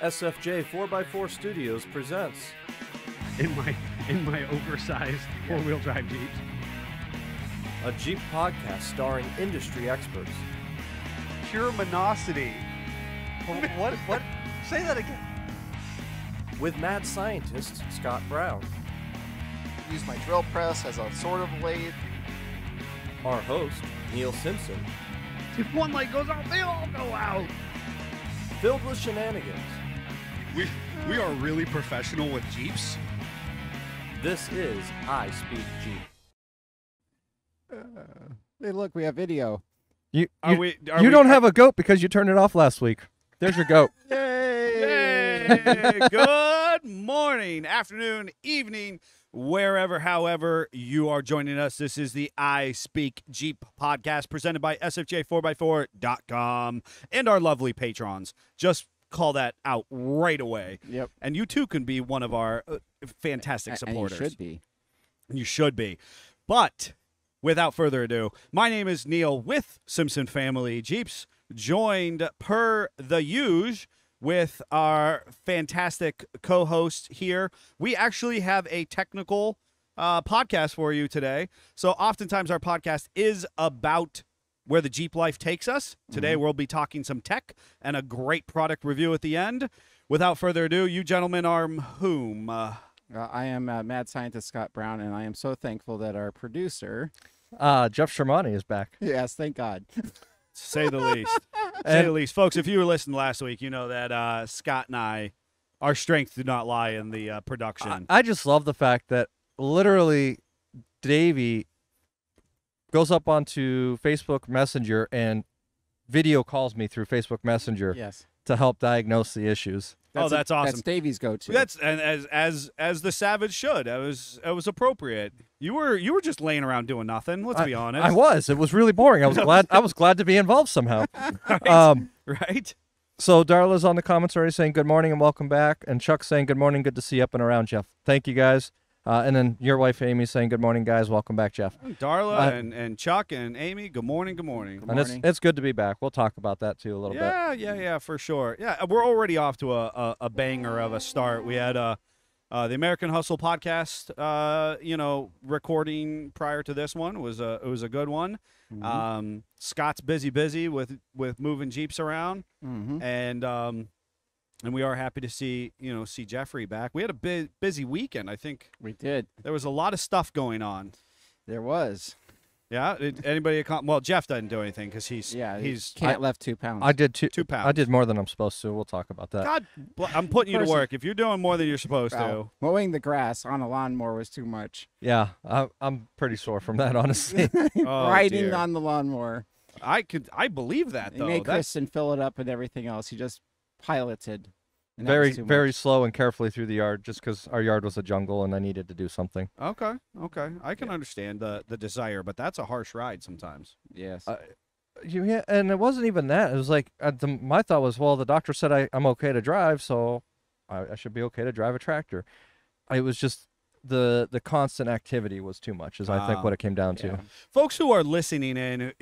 SFJ 4x4 Studios presents in my oversized four-wheel drive Jeeps. a Jeep podcast starring industry experts. Pure Monosity. What? Say that again. With mad scientist Scott Brown, Use my drill press as a sort of lathe. our host Neil Simpson, If one light goes out, they all go out. filled with shenanigans. We are really professional with Jeeps. This is I Speak Jeep. Hey, look, we have video. You We don't have a goat because you turned it off last week. There's your goat. Yay! Good morning, afternoon, evening, wherever, however you are joining us. This is the I Speak Jeep podcast presented by SFJ4x4.com and our lovely patrons. Just call that out right away. Yep. And you too can be one of our fantastic supporters. And you should be. You should be. But without further ado, my name is Neil with Simpson Family Jeeps, joined per the usual with our fantastic co-host here. We actually have a technical podcast for you today. So oftentimes our podcast is about where the Jeep life takes us. Today we'll be talking some tech and a great product review at the end. Without further ado, you gentlemen are whom? I am mad scientist Scott Brown, and I am so thankful that our producer. Jeff Shermani is back. Yes, thank God. Say the least. Say the least. Folks, if you were listening last week, you know that Scott and I, our strength do not lie in the production. I just love the fact that literally Davey goes up onto Facebook Messenger and video calls me through Facebook Messenger Yes. to help diagnose the issues. That's awesome. That's Davey's go-to. That's and as the savage should. It was appropriate. You were just laying around doing nothing. Let's be honest. I was. It was really boring. I was glad to be involved somehow. Right? So Darla's on the comments already saying good morning and welcome back, and Chuck saying good morning, good to see you up and around, Jeff. Thank you guys. And then your wife Amy saying good morning, guys. Welcome back, Jeff. Darla and Chuck and Amy. Good morning. Good morning. And it's good to be back. We'll talk about that too a little bit. Yeah, for sure. Yeah, we're already off to a banger of a start. We had the American Hustle podcast, recording prior to this one. It was a good one. Mm-hmm. Scott's busy with moving Jeeps around, Mm-hmm. and we are happy to see Jeffrey back. We had a busy weekend. I think We did. there was a lot of stuff going on. There was. Yeah, anybody? Well, Jeff doesn't do anything because he's Can't left 2 pounds. I did 2 pounds. I did more than I'm supposed to. We'll talk about that. God, I'm putting you to Person- work. If you're doing more than you're supposed to, Wow. Mowing the grass on a lawnmower was too much. Yeah, I'm pretty sore from that, honestly. Oh, Riding dear. on the lawnmower. I believe that He though. made That's Kristen fill it up and everything else. He just piloted. And that was very, too very much. slow and carefully through the yard, just because our yard was a jungle and I needed to do something. okay. I can understand the desire, but that's a harsh ride sometimes. Yes. And it wasn't even that. It was like my thought was, well, the doctor said I'm okay to drive, so I should be okay to drive a tractor. It was just the constant activity was too much, is I think what it came down to. Yeah. Folks who are listening in,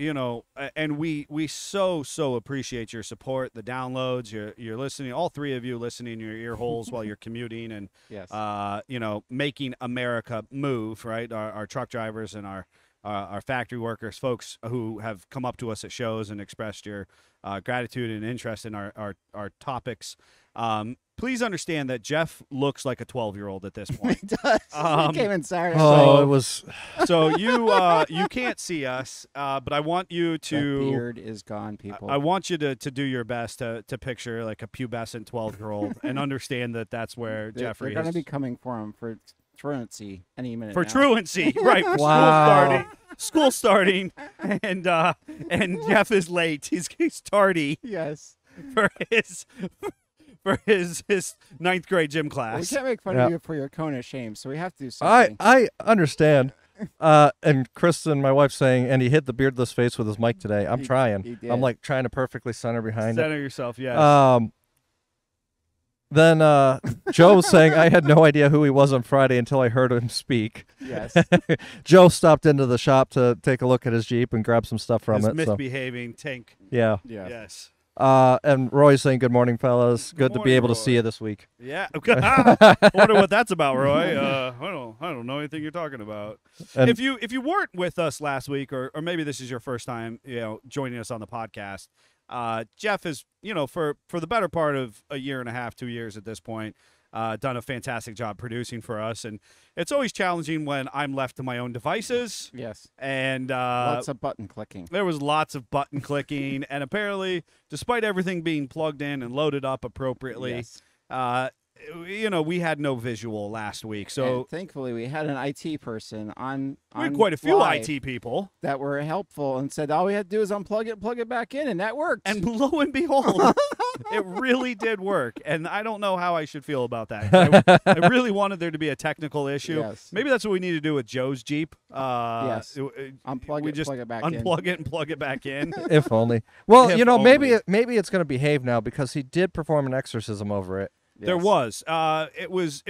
and we so appreciate your support, the downloads, you're listening, all three of you listening in your ear holes while you're commuting and Yes. making America move, right? Our truck drivers and our factory workers, folks who have come up to us at shows and expressed your gratitude and interest in our topics. Please understand that Jeff looks like a 12-year-old at this point. He does. He came in Saturday. Oh, it was. So you can't see us, but I want you That to. beard is gone, people. I want you to do your best to picture like a pubescent 12-year-old and understand that that's where Jeffrey They're going is. to be coming for him for truancy any minute For now. truancy, right? For Wow. school starting, and Jeff is late. He's tardy Yes. for his ninth grade gym We class. can't make fun Yeah. of you for your cone of shame, so we have to do something. I understand. And Kristen, my wife, saying, and he hit the beardless face with his mic today. I'm He trying. did. I'm like trying to perfectly center behind it. Center yourself, yes. Then Joe was saying, I had no idea who he was on Friday until I heard him speak. Yes. Joe stopped into the shop to take a look at his Jeep and grab some stuff from His it. So, misbehaving tank. yeah. Yeah. Yes. And Roy's saying, "Good morning, fellas. Good to be morning, able to Roy. see you this week." Yeah. I wonder what that's about, Roy. I don't know anything you're talking about. And If you weren't with us last week, or maybe this is your first time, joining us on the podcast, Jeff is, for the better part of a year and a half, 2 years at this point, done a fantastic job producing for us, and it's always challenging when I'm left to my own devices. Yes. And Lots of button clicking. there was lots of button clicking, and apparently, despite everything being plugged in and loaded up appropriately, Yes. we had no visual last week. So And thankfully, we had an IT person on we had quite a few live IT people, that were helpful and said all we had to do is unplug it, plug it back in, and that worked. and lo and behold, it really did work. And I don't know how I should feel about that. I really wanted there to be a technical issue. Yes. Maybe that's what we need to do with Joe's Jeep. Yes. We it, just plug it back in. unplug it and plug it back in. if only. Well, If maybe only. maybe it's going to behave now because he did perform an exorcism over it. There Yes. was. It was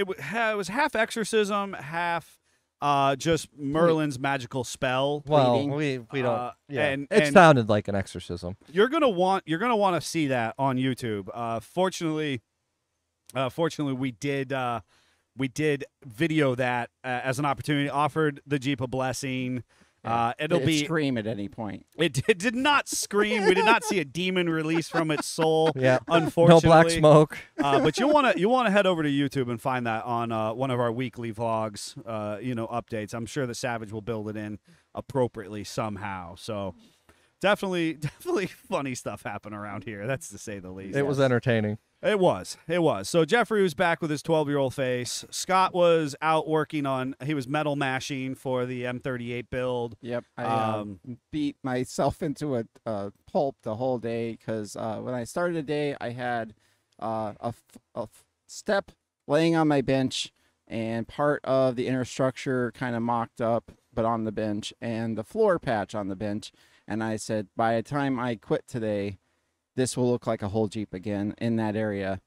half exorcism, half just Merlin's magical spell. Well, Bleeding. we don't. Yeah, and it sounded like an exorcism. You're gonna want to see that on YouTube. Fortunately, we did video that as an opportunity. Offered the Jeep a blessing. It'll Did it be. scream at any point. It did not scream. We did not see a demon release from its soul. Yeah, Unfortunately, no black smoke. But you'll want to head over to YouTube and find that on one of our weekly vlogs. Updates. I'm sure the Savage will build it in appropriately somehow. So definitely funny stuff happen around here. That's to say the least. It was entertaining. It was. So Jeffrey was back with his 12-year-old face. Scott was out working he was metal mashing for the M38 build. Yep. I Um, beat myself into a pulp the whole day because when I started the day, I had a step laying on my bench and part of the inner structure kind of mocked up, but on the bench, and the floor patch on the bench. And I said, by the time I quit today, this will look like a whole Jeep again in that area.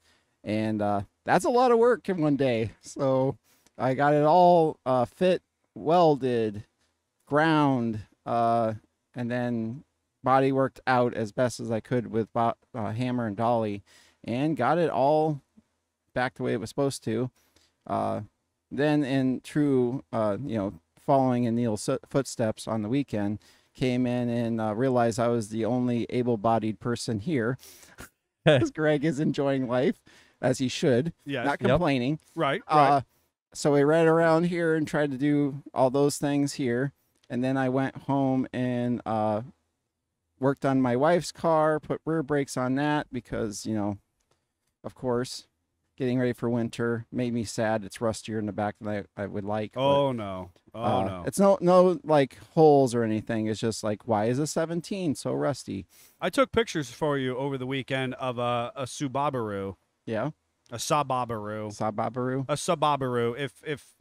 And that's a lot of work in one day. So I got it all fit, welded, ground, and then body worked out as best as I could with hammer and dolly, and got it all back the way it was supposed to. Then in true, following in Neil's footsteps on the weekend, came in and realized I was the only able-bodied person here. Because Greg is enjoying life, as he should, Yes. not Yep. complaining. Right. So we read around here and tried to do all those things here. And then I went home and worked on my wife's car, put rear brakes on that because, of course, getting ready for winter made me sad. It's rustier in the back than I would like. but, Oh no. No. It's no like holes or anything. It's just like, why is a 17 so rusty? I took pictures for you over the weekend of a Subaru, Yeah. a Sababaru. Sababaru. A Subaru.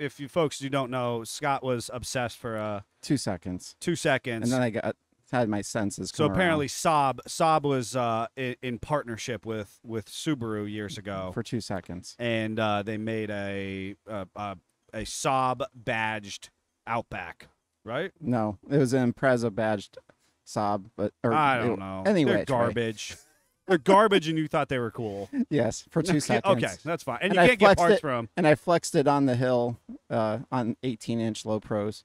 If you folks you don't know, Scott was obsessed for 2 seconds. 2 seconds. And then I had my senses So come apparently Saab was in partnership with Subaru years ago, around for 2 seconds. and they made a Saab badged Outback, right? No, it was an Impreza badged Saab, but I don't know. Anyway, they're it's right. garbage. They're garbage, and you thought they were cool. Yes, for 2 seconds. Okay, that's fine. And And you I can't get flexed parts it. from. And I flexed it on the hill on 18-inch low pros.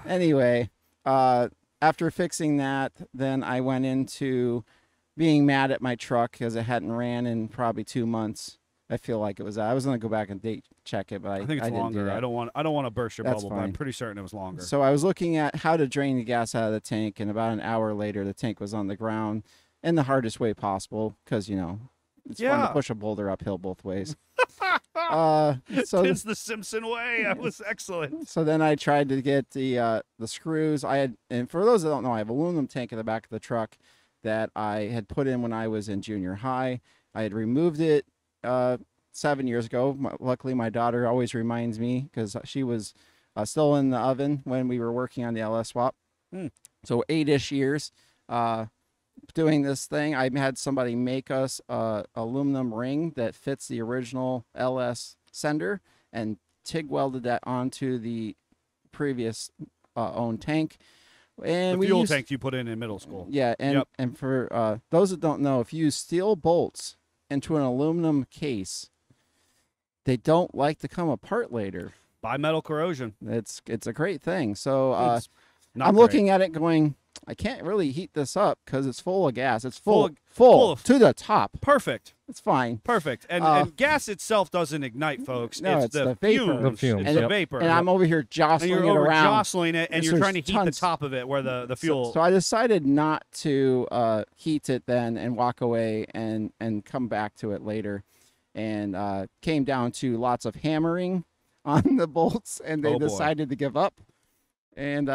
Anyway, after fixing that, then I went into being mad at my truck because it hadn't ran in probably 2 months. I feel like it was. I was going to go back and date check it, but I I think it's didn't longer. do that. I don't want to burst your That's bubble, but I'm fine. pretty certain it was longer. So I was looking at how to drain the gas out of the tank, and about an hour later, the tank was on the ground in the hardest way possible because, it's fun Yeah. to push a boulder uphill both ways. so It's the Simpson way. That was excellent. So then I tried to get the screws. And for those that don't know, I have an aluminum tank in the back of the truck that I had put in when I was in junior high. I had removed it 7 years ago. Luckily, my daughter always reminds me because she was still in the oven when we were working on the LS swap. So 8-ish years doing this thing. I had somebody make us a aluminum ring that fits the original LS sender and TIG welded that onto the previous owned tank. And The we fuel used, tank you put in middle school. Yeah, and Yep. and for those that don't know, if you use steel bolts into an aluminum case, they don't like to come apart later. Bimetal corrosion. It's a great thing. So It's not I'm great. looking at it going, I can't really heat this up because it's full of gas. It's full full of- to the top. Perfect. It's fine. Perfect. And, Uh, and gas itself doesn't ignite, folks. No, it's the vapor. fumes. The fumes, It's And the yep. vapor. And I'm over here And jostling you're it over around. jostling it, and Yes, you're trying to there's heat the tons. top of it where the fuel. So I decided not to heat it then and walk away and come back to it later, and came down to lots of hammering on the bolts, and they Oh, boy. decided to give up, and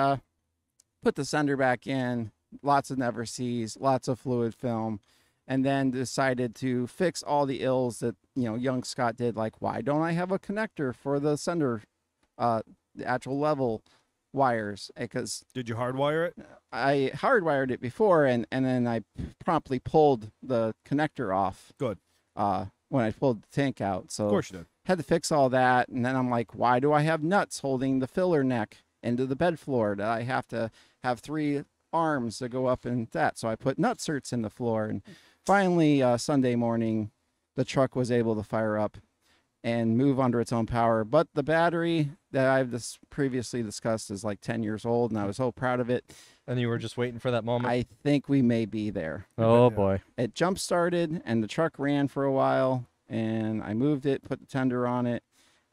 put the sender back in. Lots of never sees, lots of fluid film, and then decided to fix all the ills that young Scott did. Like, why don't I have a connector for the sender, the actual level wires? Because Did you hardwire it? I hardwired it before, and then I promptly pulled the connector off. Good. When I pulled the tank out, so Of course you did. had to fix all that, and then I'm like, why do I have nuts holding the filler neck into the bed floor? That I have to have 3 arms to go up in that. So I put nut certs in the floor, and finally Sunday morning, the truck was able to fire up and move under its own power. But the battery that I've previously discussed is like 10 years old, and I was so proud of it. And you were just waiting for that moment. I think we may be there. Oh Yeah. boy. It jump started, and the truck ran for a while, and I moved it, put the tender on it,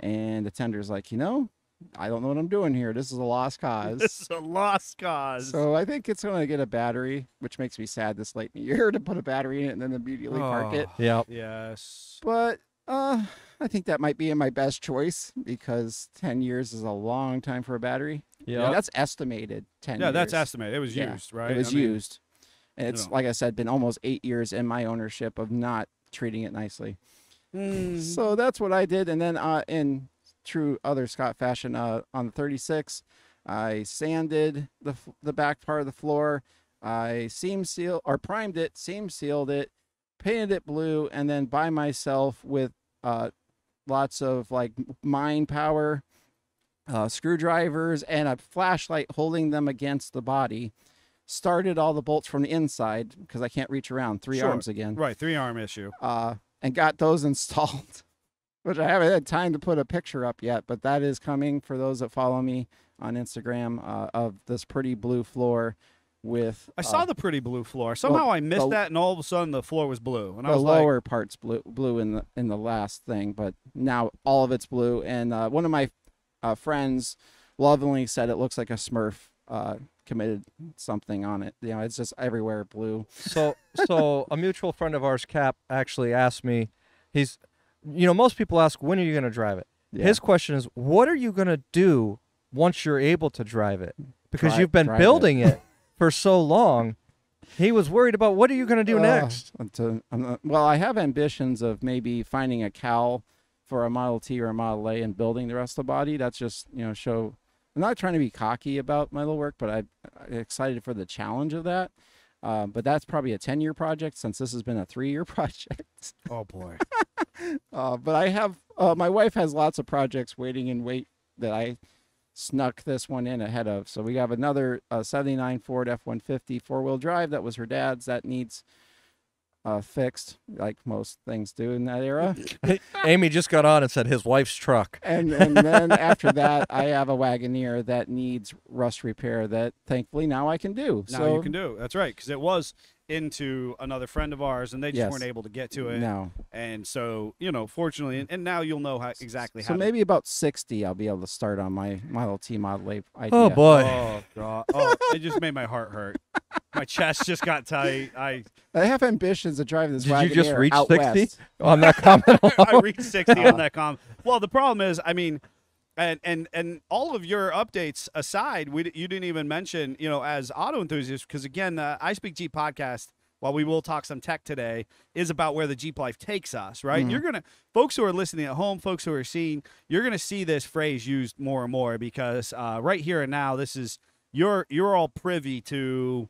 and the tender's like, I don't know what I'm doing here. This is a lost cause. This is a lost cause. So I think it's going to get a battery, which makes me sad this late in the year to put a battery in it and then immediately park it. Oh, Yeah. Yes. But I think that might be my best choice because 10 years is a long time for a battery. Yeah. That's estimated 10 Yeah, years. that's estimated. It was Yeah, used, right? It was I mean, used. And it's, like I said, been almost 8 years in my ownership of not treating it nicely. mm, So that's what I did. And then in true other Scott fashion, on the 36, I sanded the back part of the floor. I primed it, seam sealed it, painted it blue, and then by myself with lots of like mine power, screwdrivers, and a flashlight holding them against the body. Started all the bolts from the inside because I can't reach around. 3 Sure. arms again. right, 3-arm issue. And got those installed, which I haven't had time to put a picture up yet, but that is coming for those that follow me on Instagram of this pretty blue floor with I saw the pretty blue floor. Somehow I missed that, and all of a sudden the floor was blue. And I the was like, lower parts blue in the last thing, but now all of it's blue. And one of my friends lovingly said it looks like a Smurf committed something on it. It's just everywhere blue. So a mutual friend of ours, Cap, actually asked me, most people ask, when are you going to drive it? Yeah. His question is, what are you going to do once you're able to drive it? Because you've been drive building it for so long. He was worried about what are you going to do next? Well, I have ambitions of maybe finding a cowl for a Model T or a Model A and building the rest of the body. That's just, show. I'm not trying to be cocky about my little work, but I'm excited for the challenge of that. But that's probably a 10-year project since this has been a 3-year project. oh boy. But I have, my wife has lots of projects waiting in wait that I snuck this one in ahead of. So we have another 79 Ford F-150 four-wheel drive that was her dad's that needs fixed, like most things do in that era. Amy just got on and said his wife's truck. And then after that, I have a Wagoneer that needs rust repair that thankfully now I can do. Now you can do. That's right, because it was into another friend of ours, and they just Yes. weren't able to get to it. No. And so, fortunately, and now you'll know exactly how. So maybe about 60, I'll be able to start on my Model T, Model A idea. Oh boy. Oh god. Oh, it just made my heart hurt. My chest just got tight. I I have ambitions of driving this Did Wagoneer you just reach out 60 west. on that comment? I reached 60 on that com. Well, the problem is, and all of your updates aside, you didn't even mention, as auto enthusiasts, because again, the I Speak Jeep podcast, while we will talk some tech today, is about where the Jeep life takes us, right? Mhm. You're going to, folks who are listening at home, folks who are seeing, you're going to see this phrase used more and more because right here and now, this is, you're all privy to,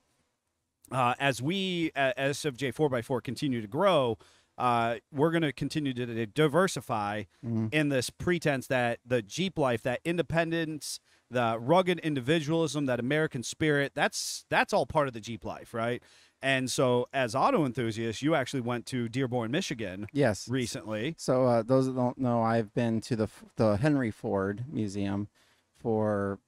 as we, as SFJ 4x4 continue to grow, we're going to continue to diversify in this pretense that the Jeep life, that independence, the rugged individualism, that American spirit, that's all part of the Jeep life, right? And so as auto enthusiasts, you actually went to Dearborn, Michigan Yes. recently. So those that don't know, I've been to the Henry Ford Museum for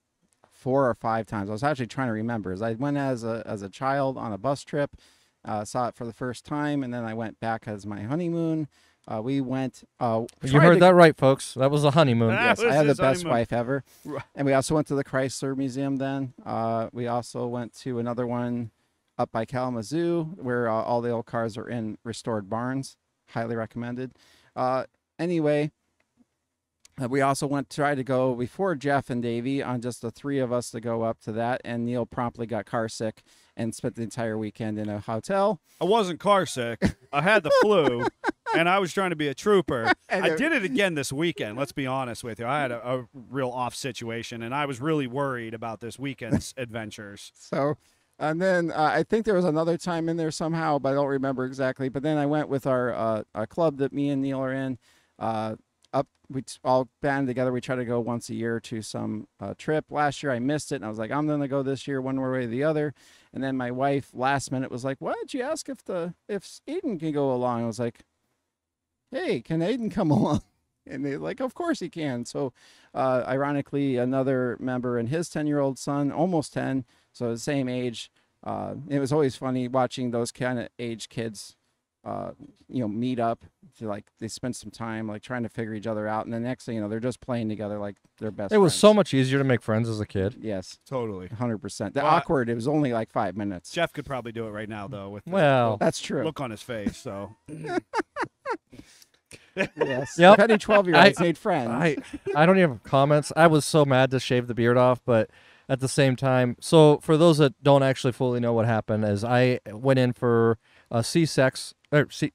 4 or 5 times. I was actually trying to remember. I went as a child on a bus trip, saw it for the first time, and then I went back as my honeymoon. We went. You heard that right, folks. That was a honeymoon. That Yes, was I had the his best honeymoon. wife ever. Right. And we also went to the Chrysler Museum then. We also went to another one up by Kalamazoo where all the old cars are in restored barns. Highly recommended. Anyway, we also tried to go before Jeff and Davey on just the 3 of us to go up to that. And Neil promptly got car sick and spent the entire weekend in a hotel. I wasn't car sick. I had the flu, and I was trying to be a trooper. And I did it again this weekend. Let's be honest with you. I had a real off situation, and I was really worried about this weekend's adventures. So, and then I think there was another time in there somehow, but I don't remember exactly. But then I went with our club that me and Neil are in. We all band together. We try to go once a year to some trip. Last year I missed it, and I was like, I'm gonna go this year, one way or the other. And then my wife last minute was like, why did you ask if Aiden can go along? I was like, hey, can Aiden come along? And they're like, of course he can. So ironically, another member and his 10-year-old son, almost 10, so the same age. It was always funny watching those kind of age kids meet up to, like, they spend some time like trying to figure each other out, and the next thing you know, they're just playing together like they're best It was friends. so much easier to make friends as a kid. Yes, Totally. 100%. The Well, awkward, it was only like 5 minutes. Jeff could probably do it right now, though, with the Well, That's true. look on his face. So Yes. Yep. If any 12-year-olds need friends. I don't even have comments. I was so mad to shave the beard off, but at the same time, so for those that don't actually fully know what happened, is I went in for a C6 or C.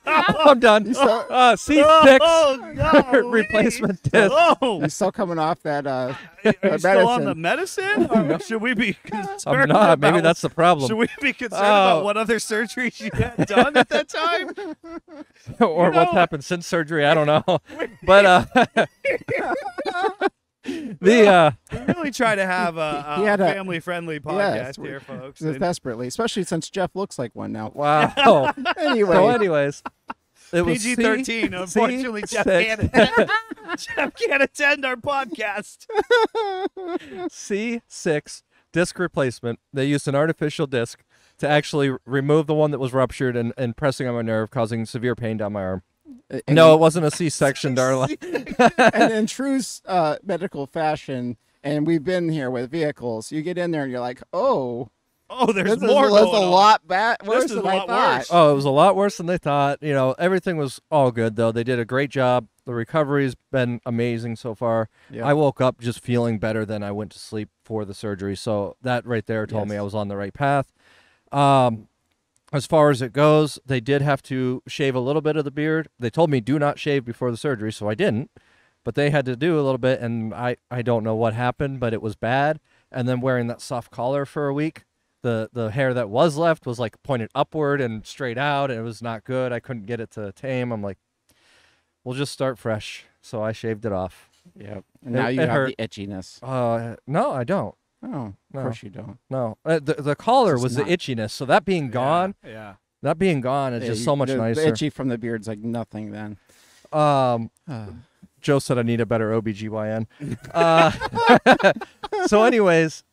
I'm done. C6 replacement disc. Oh, You're still coming off that are you still on the medicine. medicine? Or should we be concerned I'm not. Maybe about- that's the problem. Should we be concerned Oh. about what other surgeries you had done at that time? Or You what's know- happened since surgery? I don't know. But We really try to have a He had a- family-friendly podcast Yes, here, folks. Just desperately, especially since Jeff looks like one now. wow. Anyway, So, anyways, it was PG-13. Unfortunately, Jeff can't attend our podcast. C6 disc replacement. They used an artificial disc to actually remove the one that was ruptured and pressing on my nerve, causing severe pain down my arm. and No, it wasn't a C-section, darling. and in true medical fashion, and we've been here with vehicles, you get in there and you're like, oh, Oh, there's this more was going a on. lot worse is than a I lot thought. worse. Oh, it was a lot worse than they thought. You know, everything was all good, though. They did a great job. The recovery's been amazing so far. Yeah. I woke up just feeling better than I went to sleep for the surgery. So that right there told me Yes. I was on the right path. As far as it goes, they did have to shave a little bit of the beard. They told me do not shave before the surgery, so I didn't. But they had to do a little bit, and I don't know what happened, but it was bad. And then wearing that soft collar for a week, the hair that was left was like pointed upward and straight out, and it was not good. I couldn't get it to tame. I'm like, we'll just start fresh. So I shaved it off. Yep. And now It- you it have hurt. the itchiness. No, I don't. Oh, of No. course you don't. No, the collar It's was the not- itchiness. So that being gone, Yeah. that being gone is Yeah, just you- so much the nicer. itchy from the beard's like nothing then. Joe said I need a better OBGYN. So anyways,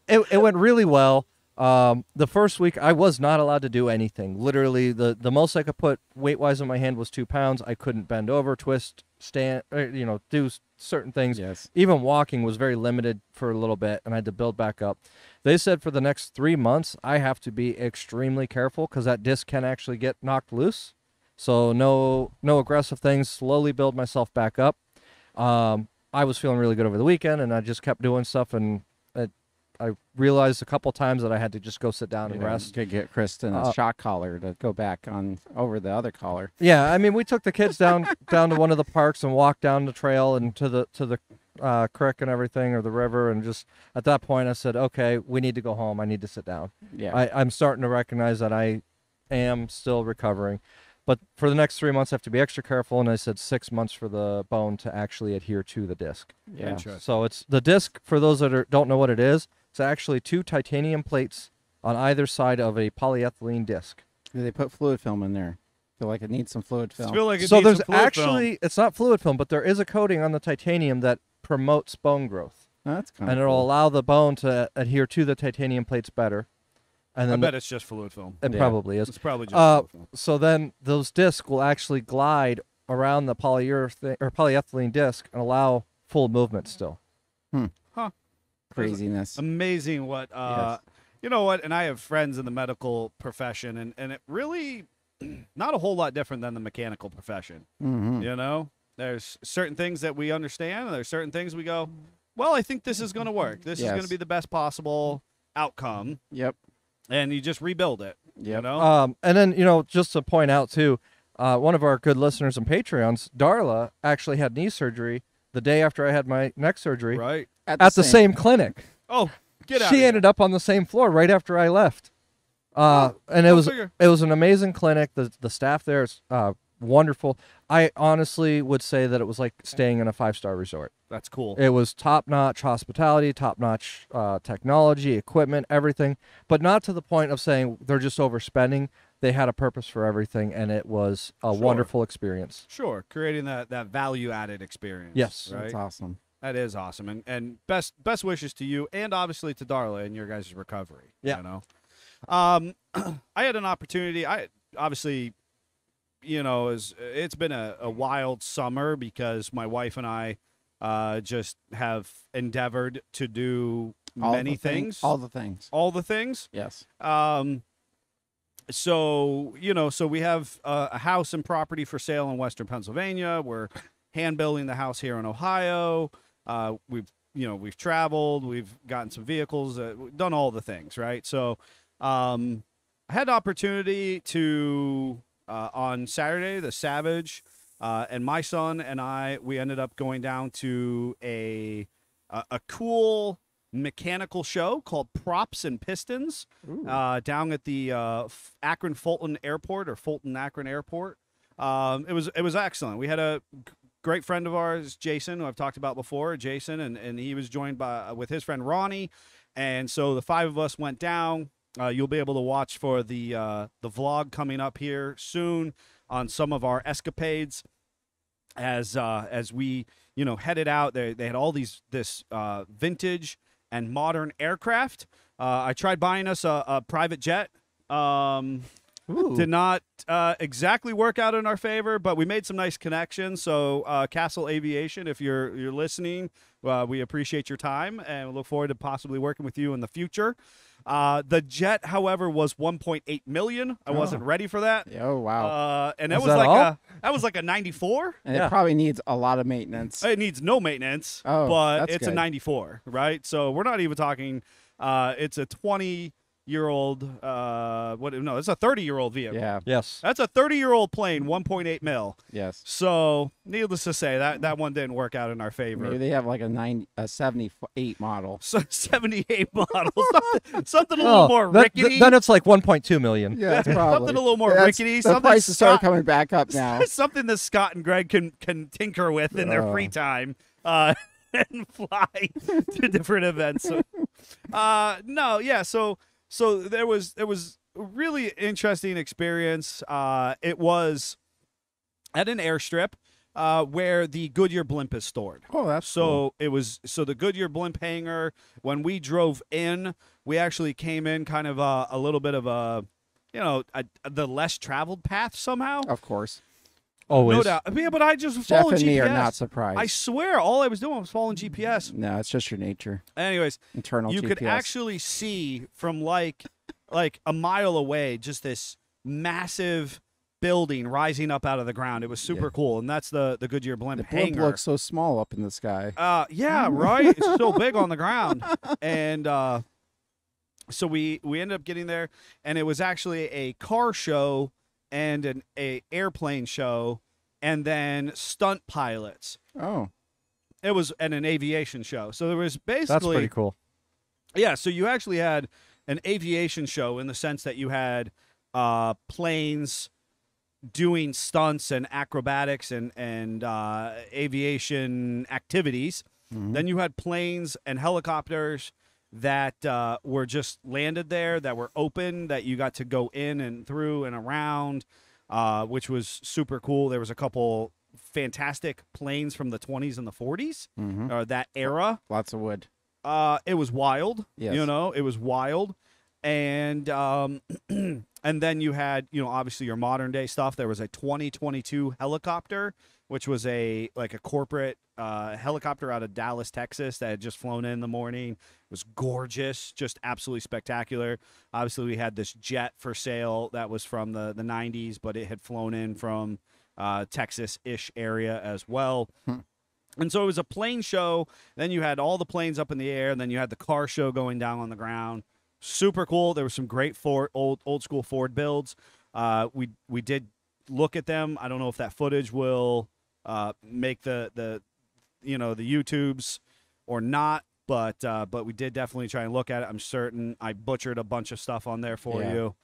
it went really well. The first week I was not allowed to do anything. Literally, the most I could put weight-wise in my hand was 2 pounds. I couldn't bend over, twist, stand, do certain things. Yes. Even walking was very limited for a little bit, and I had to build back up. They said for the next 3 months, I have to be extremely careful because that disc can actually get knocked loose. So no aggressive things, slowly build myself back up. I was feeling really good over the weekend, and I just kept doing stuff, and I realized a couple times that I had to just go sit down and rest. Could get Kristen a shock collar to go back on over the other collar. Yeah, I mean, we took the kids down to one of the parks and walked down the trail and to the creek and everything, or the river, and just at that point I said, okay, we need to go home. I need to sit down. Yeah. I'm starting to recognize that I am still recovering. But for the next 3 months, I have to be extra careful. And I said 6 months for the bone to actually adhere to the disc. Yeah. Interesting. So it's the disc, for those that don't know what it is, it's actually 2 titanium plates on either side of a polyethylene disc. They put fluid film in there. Feel like it needs some fluid I film. feel like it So needs there's some fluid film. actually, it's not fluid film, but there is a coating on the titanium that promotes bone growth. Oh, that's kind And of it'll cool. allow the bone to adhere to the titanium plates better. And I then bet it's just fluid film. it Yeah. probably is. It's probably just Uh, fluid film. So then those discs will actually glide around the polyurethane or polyethylene disc and allow full movement still. Craziness. Amazing what you know what, and I have friends in the medical profession, and it really not a whole lot different than the mechanical profession. Mm-hmm. You know, there's certain things that we understand, and there's certain things we go, well, I think this is going to work. This is going Yes. to be the best possible outcome, Yep. and you just rebuild it. You Yep. know, And then, just to point out too, one of our good listeners and Patreons, Darla, actually had knee surgery the day after I had my neck surgery right? at the same clinic. Oh, get out! She ended up on the same floor right after I left. And it go was figure. it was an amazing clinic. The staff there is wonderful. I honestly would say that it was like staying in a 5-star resort. That's cool. It was top-notch hospitality, top-notch technology, equipment, everything, but not to the point of saying they're just overspending. They had a purpose for everything, and it was a Sure. wonderful experience. Sure, creating that value added experience. Yes. right. That's awesome. That is awesome, and best wishes to you, and obviously to Darla and your guys' recovery. Yeah. You know, I had an opportunity. I obviously, it's been a wild summer because my wife and I just have endeavored to do many things. All the things. All the things. Yes. So we have a house and property for sale in Western Pennsylvania. We're hand building the house here in Ohio. We've traveled, we've gotten some vehicles, we've done all the things, right? So, I had the opportunity to on Saturday, the Savage, and my son and we ended up going down to a cool mechanical show called Props and Pistons down at the Akron Fulton Airport or Fulton Akron Airport. It was excellent. We had a great friend of ours, Jason, who I've talked about before, Jason, and he was joined with his friend Ronnie, and so the 5 of us went down. You'll be able to watch for the vlog coming up here soon on some of our escapades as we headed out. They had all this vintage and modern aircraft. I tried buying us a private jet. Did not exactly work out in our favor, but we made some nice connections. So Castle Aviation, if you're listening, we appreciate your time and we look forward to possibly working with you in the future. The jet, however, was $1.8 million. I wasn't ready for that. Oh, wow. And that Was was that like all? that was like a 94. And yeah. it probably needs a lot of maintenance. It needs no maintenance, Oh, but that's it's a good. 94, right? So we're not even talking. It's a 20-year-old. No, it's a 30-year-old vehicle. Yeah. Yes. That's a 30-year-old plane, 1.8 mil. Yes. So, needless to say, that one didn't work out in our favor. Maybe they have like a 78 model. So 78 model, something a little more then, rickety. then it's like 1.2 million. Yeah, that's probably. Something a little more That's- rickety. The Something prices start Scott, coming back up now. something that Scott and Greg can tinker with in their free time and fly to different events. So, no, yeah. So there was a really interesting experience. It was at an airstrip where the Goodyear blimp is stored. Oh, that's So it was the Goodyear blimp hangar. When we drove in, we actually came in kind of a little bit of the less traveled path somehow. Of course. Always. No doubt. Yeah, but I just Jeff followed and GPS. me are not surprised. I swear, all I was doing was following GPS. No, it's just your nature. Anyways, Internal you GPS. could actually see from like a mile away just this massive building rising up out of the ground. It was super cool, and that's the Goodyear blimp The blimp hangar. looks so small up in the sky. Yeah, right. It's so big on the ground, and so we ended up getting there, and it was actually a car show and an airplane show, and then stunt pilots. Oh, It was and an aviation show. So there was basically That's pretty cool. Yeah, so you actually had an aviation show in the sense that you had planes doing stunts and acrobatics and aviation activities. Then you had planes and helicopters that were just landed there, that were open, that you got to go in and through and around, which was super cool. There was a couple fantastic planes from the 20s and the 40s, that era. Lots of wood. It was wild. Yes. You know, it was wild. And and then you had, you know, obviously your modern day stuff. There was a 2022 helicopter, which was a corporate helicopter out of Dallas, Texas, that had just flown in the morning. It was gorgeous, just absolutely spectacular. Obviously, we had this jet for sale that was from the 90s, but it had flown in from Texas-ish area as well. And so it was a plane show. Then you had all the planes up in the air, and then you had the car show going down on the ground. Super cool. There were some great old school Ford builds. We did look at them. I don't know if that footage will make the YouTubes or not, but we did definitely try and look at it. I'm certain I butchered a bunch of stuff on there for you.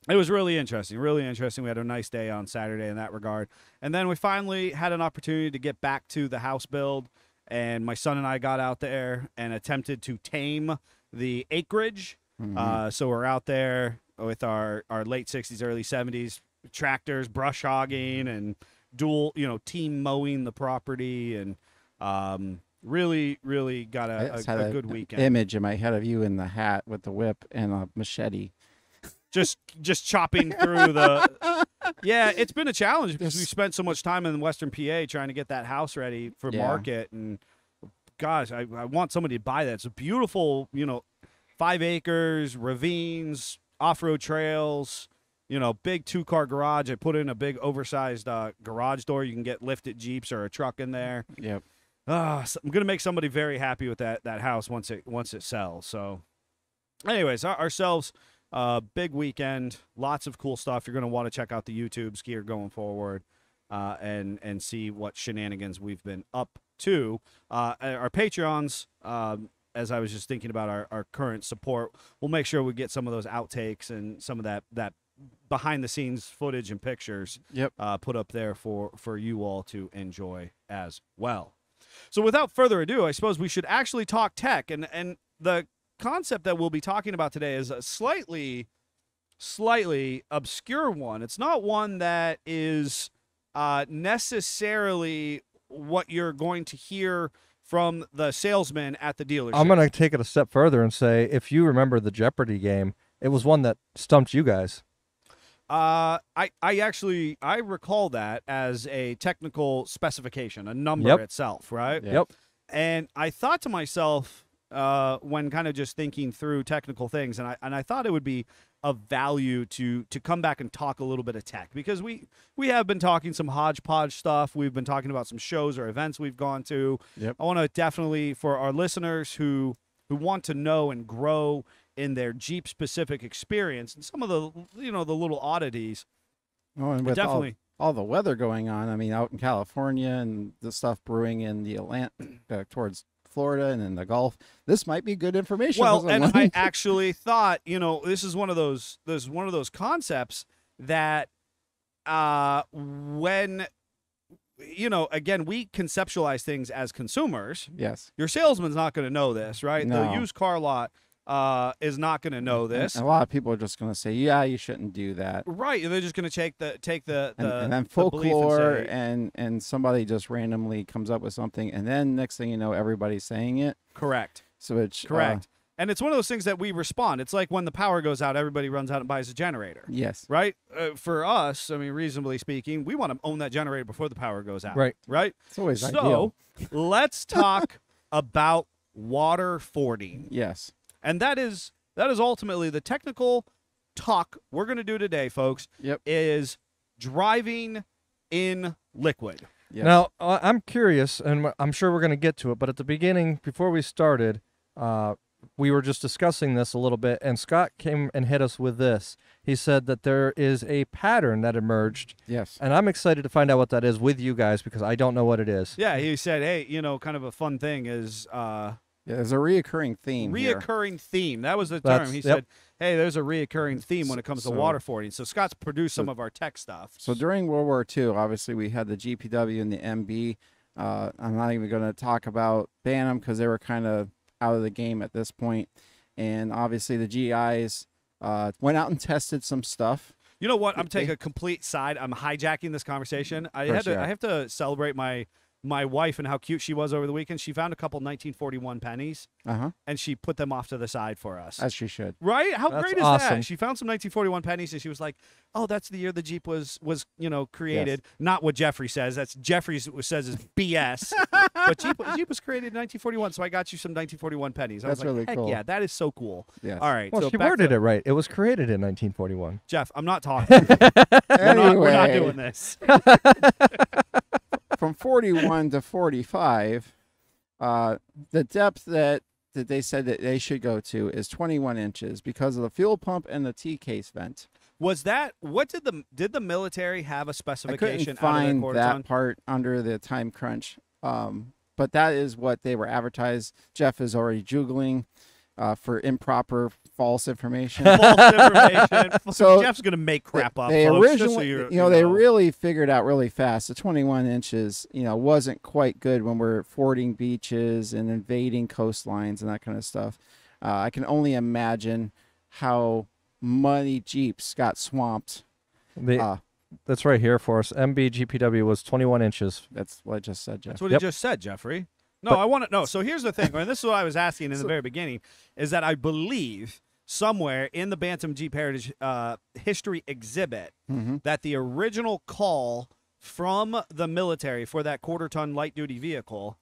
It was really interesting, really interesting. We had a nice day on Saturday in that regard. And then we finally had an opportunity to get back to the house build, and my son and I got out there and attempted to tame the acreage. So we're out there with our late 60s, early 70s tractors, brush hogging, and dual, team mowing the property, and really, really got a good weekend. Image in my head of you in the hat with the whip and a machete. Just chopping through the. Yeah, it's been a challenge because we spent so much time in Western PA trying to get that house ready for market, and gosh, I want somebody to buy that. It's a beautiful, 5 acres, ravines, off-road trails, big 2-car garage. I put in a big oversized garage door. You can get lifted Jeeps or a truck in there. Yep. So I'm gonna make somebody very happy with that house once it sells. So, anyways, ourselves. Big weekend, lots of cool stuff. You're going to want to check out the YouTubes here going forward, and see what shenanigans we've been up to. Our Patreons, as I was just thinking about our current support, we'll make sure we get some of those outtakes and some of that behind the scenes footage and pictures put up there for you all to enjoy as well. So without further ado, I suppose we should actually talk tech, and the concept that we'll be talking about today is a slightly obscure one. It's not one that is necessarily what you're going to hear from the salesman at the dealership. I'm going to take it a step further and say, if you remember the Jeopardy game, it was one that stumped you guys. I recall that as a technical specification, a number itself, right? Yep. And I thought to myself, when kind of just thinking through technical things, and I thought it would be of value to come back and talk a little bit of tech, because we have been talking some hodgepodge stuff. We've been talking about some shows or events we've gone to. Yep. I want to definitely, for our listeners who want to know and grow in their Jeep specific experience and some of the the little oddities. Oh, and with definitely all the weather going on, I mean, out in California and the stuff brewing in the Atlantic towards Florida and in the Gulf, this might be good information. Well, and I actually thought, this is one of those concepts that when again, we conceptualize things as consumers. Yes. Your salesman's not going to know this, right? No. The used car lot is not going to know this. And a lot of people are just going to say, "Yeah, you shouldn't do that." Right. They're just going to take the and then the folklore belief and say, and somebody just randomly comes up with something, and then next thing you know, everybody's saying it. correct. So it's Correct. And it's one of those things that we respond. It's like when the power goes out, everybody runs out and buys a generator. Yes. Right? For us, I mean, reasonably speaking, we want to own that generator before the power goes out. Right. Right? It's always So ideal. let's talk about water fording. Yes. And that is ultimately the technical talk we're going to do today, folks. Yep. Is driving in liquid. Yes. Now, I'm curious, and I'm sure we're going to get to it, but at the beginning, before we started, we were just discussing this a little bit, and Scott came and hit us with this. He said that there is a pattern that emerged, Yes. and I'm excited to find out what that is with you guys, because I don't know what it is. Yeah, he said, hey, kind of a fun thing is Yeah, there's a reoccurring theme here. Reoccurring theme. That was the That's- term. He yep. said, hey, there's a reoccurring theme when it comes to So- water fording. So Scott's produced some of our tech stuff. So during World War II, obviously we had the GPW and the MB. I'm not even going to talk about Bantam because they were kind of out of the game at this point. And obviously the GIs went out and tested some stuff. You know what? I'm taking a complete side. I'm hijacking this conversation. I have to celebrate my wife and how cute she was over the weekend. She found a couple 1941 pennies and she put them off to the side for us. As she should. Right? How That's great is awesome. that? She found some 1941 pennies and she was like, "Oh, that's the year the Jeep was created." Not what Jeffrey says. That's Jeffrey says is BS. But Jeep was created in 1941, so I got you some 1941 pennies. I That's was like, really heck cool. yeah, that is so cool. Yes. All right. Well, so she back worded to- it right. It was created in 1941. Jeff, I'm not talking. We're not doing this. From 41 to 45, the depth that they said that they should go to is 21 inches because of the fuel pump and the T-case vent. Was that what did the military have a I specification couldn't out of their find quarter that ton? part under the time crunch, but that is what they were advertised. Jeff is already juggling for improper, false information. False information. So, Jeff's gonna make crap up. They folks, just so originally, you they know. really figured out really fast. The 21 inches, wasn't quite good when we're fording beaches and invading coastlines and that kind of stuff. I can only imagine how many Jeeps got swamped. That's right here for us. MB GPW was 21 inches. That's what I just said, Jeff. That's what Yep. he just said, Jeffrey. No, But- I want to know. So here's the thing, and this is what I was asking in the very beginning, is that I believe somewhere in the Bantam Jeep Heritage history exhibit that the original call from the military for that quarter-ton light-duty vehicle,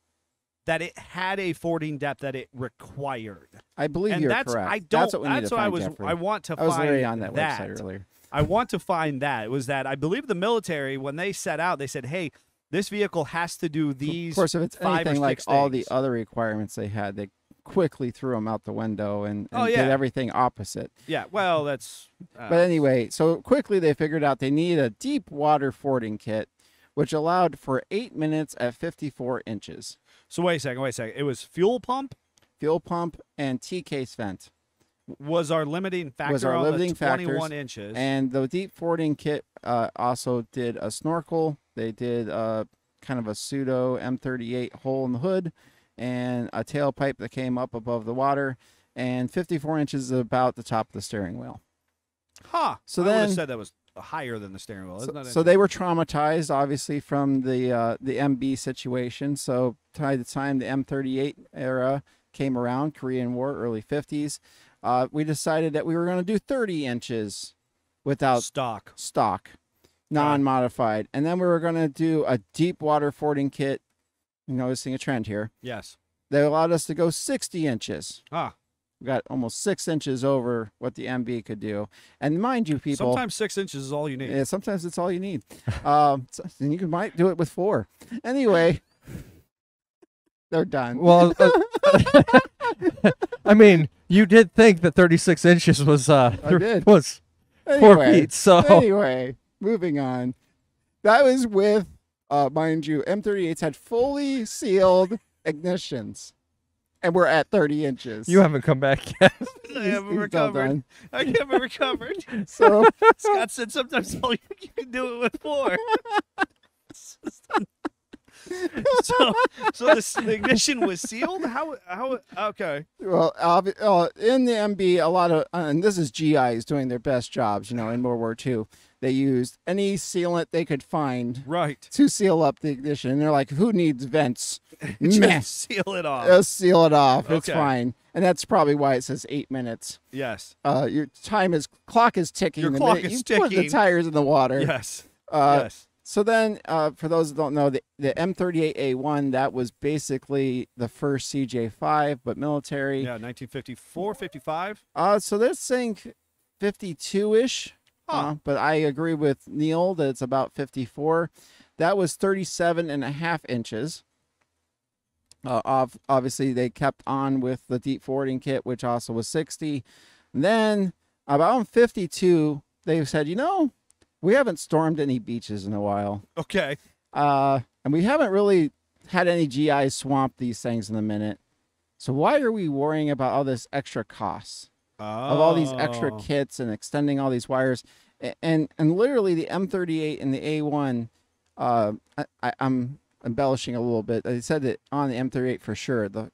that it had a fording depth that it required. I believe And you're that's correct. I don't. That's what we need to I find, was. Jeffrey. I want to I was find already on that that. website earlier. I want to find that. It was that I believe the military, when they set out, they said, "Hey, this vehicle has to do these." Of course, if it's 5 or anything like 6 all the things. other requirements they had, they quickly threw them out the window and Oh, did yeah. everything opposite. Yeah, well, that's. But anyway, so quickly they figured out they need a deep water fording kit, which allowed for 8 minutes at 54 inches. So wait a second. It was fuel pump Fuel pump and T-case vent. was our limiting factor Was our on limiting the factors, 21 inches. And the deep fording kit also did a snorkel. They did kind of a pseudo M38 hole in the hood and a tailpipe that came up above the water. And 54 inches is about the top of the steering wheel. So So I would have then- said that was higher than the steering wheel. Isn't that So they were traumatized, obviously, from the MB situation. So by the time the M38 era came around, Korean War, early 50s, we decided that we were going to do 30 inches without stock. non-modified. And then we were going to do a deep water fording kit. You're noticing a trend here. Yes. They allowed us to go 60 inches. Ah. We got almost 6 inches over what the MB could do. And mind you, people. Sometimes 6 inches is all you need. Yeah, sometimes it's all you need. And you might do it with 4. Anyway, they're done. Well, I mean, you did think that 36 inches was did. was 4 feet. So Anyway, moving on. That was with, mind you, M38s had fully sealed ignitions. And we're at 30 inches. you haven't come back yet. I haven't He's all recovered. done. I haven't recovered. So Scott said sometimes all you can do it with 4. so the ignition was sealed. How? Okay. Well, in the MB, a lot of, and this is GIs doing their best jobs, in World War II. They used any sealant they could find Right. to seal up the ignition. And they're like, who needs vents? Meh. Just seal it off. Just seal it off. It's Okay. fine. And that's probably why it says 8 minutes. Yes. Your clock is ticking. Your the clock minute is you put the ticking. tires in the water. Yes. Yes. Yes. So then, for those that don't know, the M38A1, that was basically the first CJ5, but military. Yeah. 1954, 55. So they're saying 52-ish, but I agree with Neil that it's about 54. That was 37.5 inches. Obviously, they kept on with the deep fording kit, which also was 60. And then about 52, they said, we haven't stormed any beaches in a while. Okay. And we haven't really had any GIs swamp these things in a minute. So why are we worrying about all this extra costs of all these extra kits and extending all these wires? And literally the M38 and the A1, I'm embellishing a little bit. They said that on the M38 for sure, the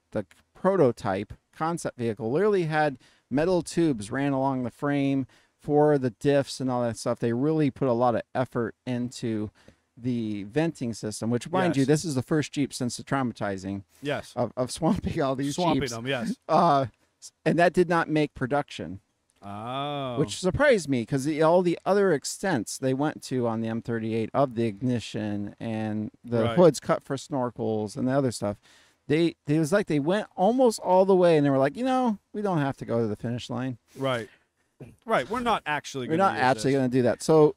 prototype concept vehicle literally had metal tubes ran along the frame for the diffs and all that stuff. They really put a lot of effort into the venting system, which, mind you, this is the first Jeep since the traumatizing Yes. of swamping all these Swamping Jeeps. them, yes. And that did not make production, Oh. which surprised me because all the other extents they went to on the M38 of the ignition and the Right. hoods cut for snorkels and the other stuff, it was like they went almost all the way and they were like, we don't have to go to the finish line. Right. Right. We're not actually We're gonna not use actually this. going to do that. So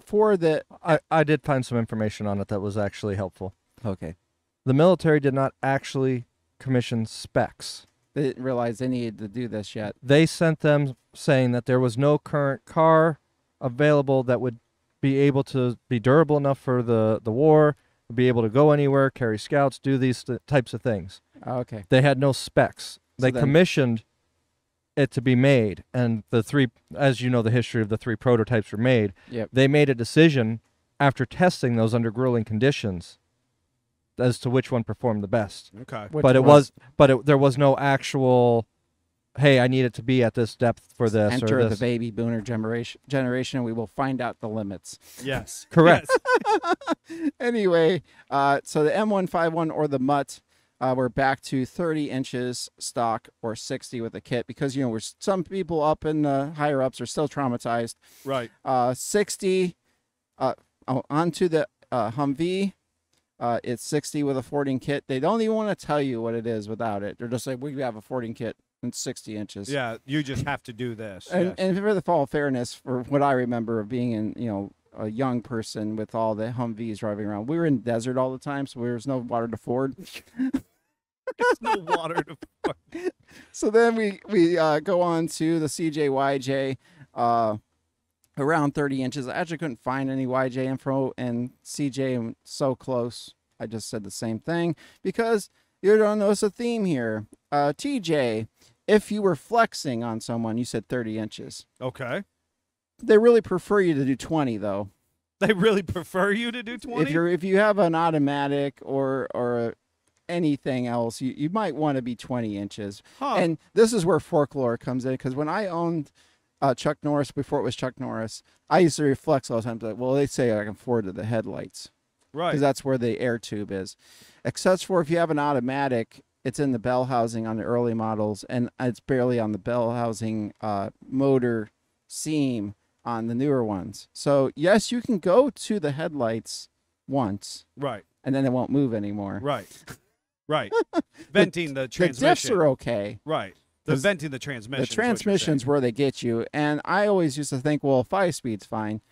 for the I did find some information on it that was actually helpful. okay, The military did not actually commission specs. they didn't realize they needed to do this yet. They sent them saying that there was no current car available that would be able to be durable enough for the war, be able to go anywhere, carry scouts, do these types of things. Okay, They had no specs. So They then- commissioned it to be made, and the three, as you know, the history of the three prototypes were made. Yep. They made a decision after testing those under grueling conditions as to which one performed the best. Okay. Which There was no actual, hey, I need it to be at this depth for this enter or the this. baby boomer generation, and we will find out the limits. Yes. Correct. Yes. Anyway, so the M151 or the Mutt, we're back to 30 inches stock or 60 with a kit because we're some people up in the higher ups are still traumatized. Right. 60 onto the Humvee. It's 60 with a 14 kit. They don't even want to tell you what it is without it. They're just like, we have a 14 kit and 60 inches. Yeah. You just have to do this. And, yes. and for the fall fairness, for what I remember of being in, a young person with all the Humvees driving around, we were in the desert all the time, so there was no water to ford. There's no water to. So then we go on to the CJ YJ, around 30 inches. I actually couldn't find any YJ info, and CJ so close. I just said the same thing because you're going to notice a theme here. TJ, if you were flexing on someone, you said 30 inches. Okay. They really prefer you to do 20 though. They really prefer you to do 20. If you have an automatic or anything else, you might want to be 20 inches. Huh. And this is where folklore comes in, because when I owned Chuck Norris before it was Chuck Norris, I used to reflex all the time. Like, well, they say I can forward to the headlights right. because that's where the air tube is. Except for if you have an automatic, it's in the bell housing on the early models, and it's barely on the bell housing motor seam on the newer ones. So yes, you can go to the headlights once, Right. and then it won't move anymore. Right. Right. Venting the transmission. The diffs are okay. Right. The 'Cause venting the transmission. The transmission's where they get you. And I always used to think, well, 5-speed's fine.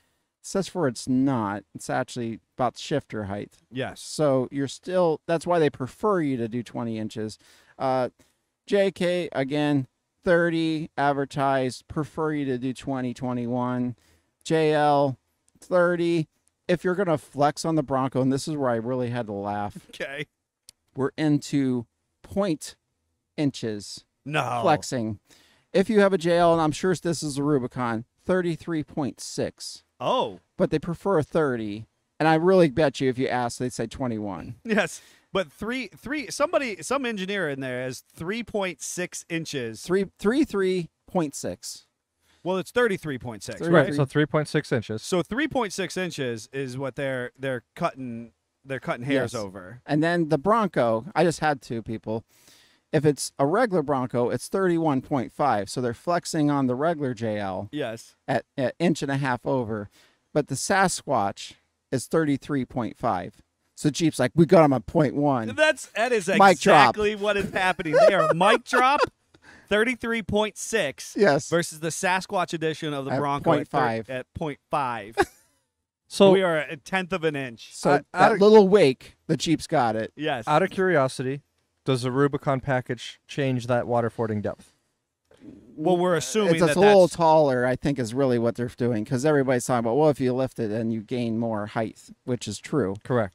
Such for it's not. It's actually about shifter height. Yes. So you're still, that's why they prefer you to do 20 inches. JK, again, 30 advertised, prefer you to do 20, 21. JL, 30. If you're going to flex on the Bronco, and this is where I really had to laugh, Okay. we're into point inches No. flexing. If you have a JL, and I'm sure this is a Rubicon, 33.6, Oh. but they prefer a 30. And I really bet you if you ask, they'd say 21. Yes. But some engineer in there has 3.6 inches. 33.6. Well, it's 33.6, Right. right? Right, so 3.6 inches. So 3.6 inches is what they're cutting hairs Yes. over. And then the Bronco, I just had two people. If it's a regular Bronco, it's 31.5. So they're flexing on the regular JL Yes. at inch and a half over. But the Sasquatch is 33.5. So Jeep's like, we got him at 0.1. That is Mic drop. exactly what is happening there. Mic drop, 33.6 Yes. versus the Sasquatch edition of the At Bronco 0.5. at 0.5. So we are a tenth of an inch. So out that of- little wake, the Jeep's got it. Yes. out of curiosity, does the Rubicon package change that water fording depth? Well, we're assuming It's just that a little that's taller, I think, is really what they're doing, because everybody's talking about, well, if you lift it, then you gain more height, which is true. Correct.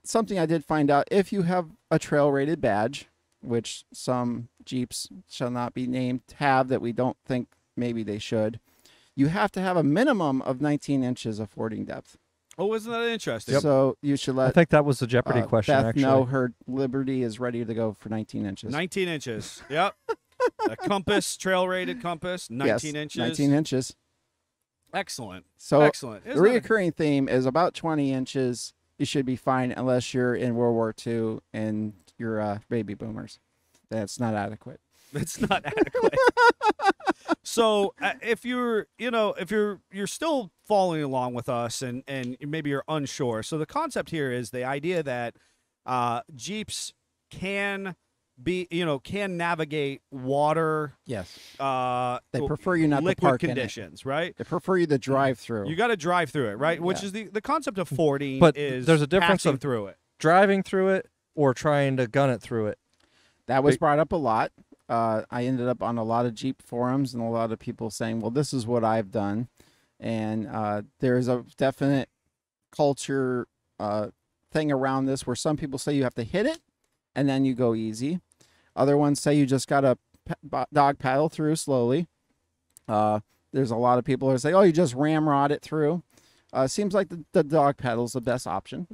Something I did find out, if you have a trail rated badge, which some Jeeps shall not be named have that we don't think maybe they should, you have to have a minimum of 19 inches of fording depth. Oh, isn't that interesting? So you should I let think that was the Jeopardy question. Beth actually, know her Liberty is ready to go for 19 inches. 19 inches. Yep. A compass, trail rated compass, 19 Yes, inches. 19 inches. Excellent. So Excellent. the Isn't that a- reoccurring theme is about 20 inches. You should be fine unless you're in World War II and you're baby boomers. That's not adequate. It's not adequate. So if you're still following along with us and maybe you're unsure. So the concept here is the idea that Jeeps can navigate water. Yes. They prefer you not to liquid park in it. conditions, right? They prefer you to drive through. You got to drive through it, right? Which Yeah. is the concept of fording. But is there's a difference passing of- through it. driving through it or trying to gun it through it. That was brought up a lot. I ended up on a lot of Jeep forums and a lot of people saying, well, this is what I've done. And there's a definite culture thing around this where some people say you have to hit it and then you go easy. Other ones say you just got to dog paddle through slowly. There's a lot of people who say, oh, you just ramrod it through. Seems like the dog paddle is the best option.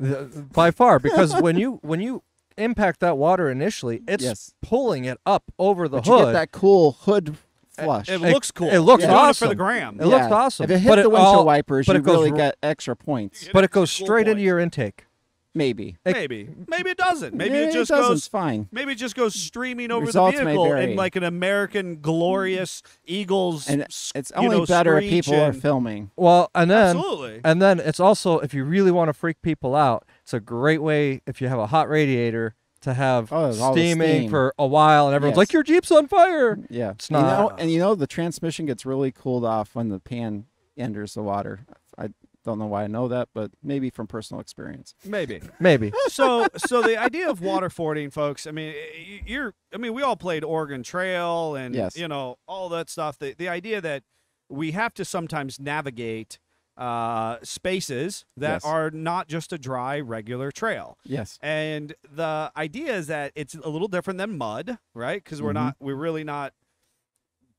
By far, because when you impact that water initially, it's Yes. pulling it up over the But you hood. get that cool hood flush. It looks cool. it looks You're doing it awesome. for the gram. It looks awesome. If it hit But the it windshield all- wipers, but you it goes really r- get extra points. but it goes Cool straight into point. your intake. Maybe. Maybe it doesn't. Maybe Yeah, it just doesn't. goes. It's fine. Maybe it just goes streaming over Results the may vehicle vary. in like an American glorious Eagles. And it's only better if people are filming. Well, and then Absolutely. it's also, if you really want to freak people out, it's a great way if you have a hot radiator to have Oh, there's all the steaming steam. for a while, and everyone's Yes. like, "Your Jeep's on fire." Yeah. It's not. The transmission gets really cooled off when the pan enters the water. I don't know why I know that, but maybe from personal experience. Maybe. Maybe. So the idea of water fording, folks. I mean, we all played Oregon Trail and Yes. all that stuff. The idea that we have to sometimes navigate spaces that Yes. are not just a dry regular trail. Yes. And the idea is that it's a little different than mud, right? Because we're really not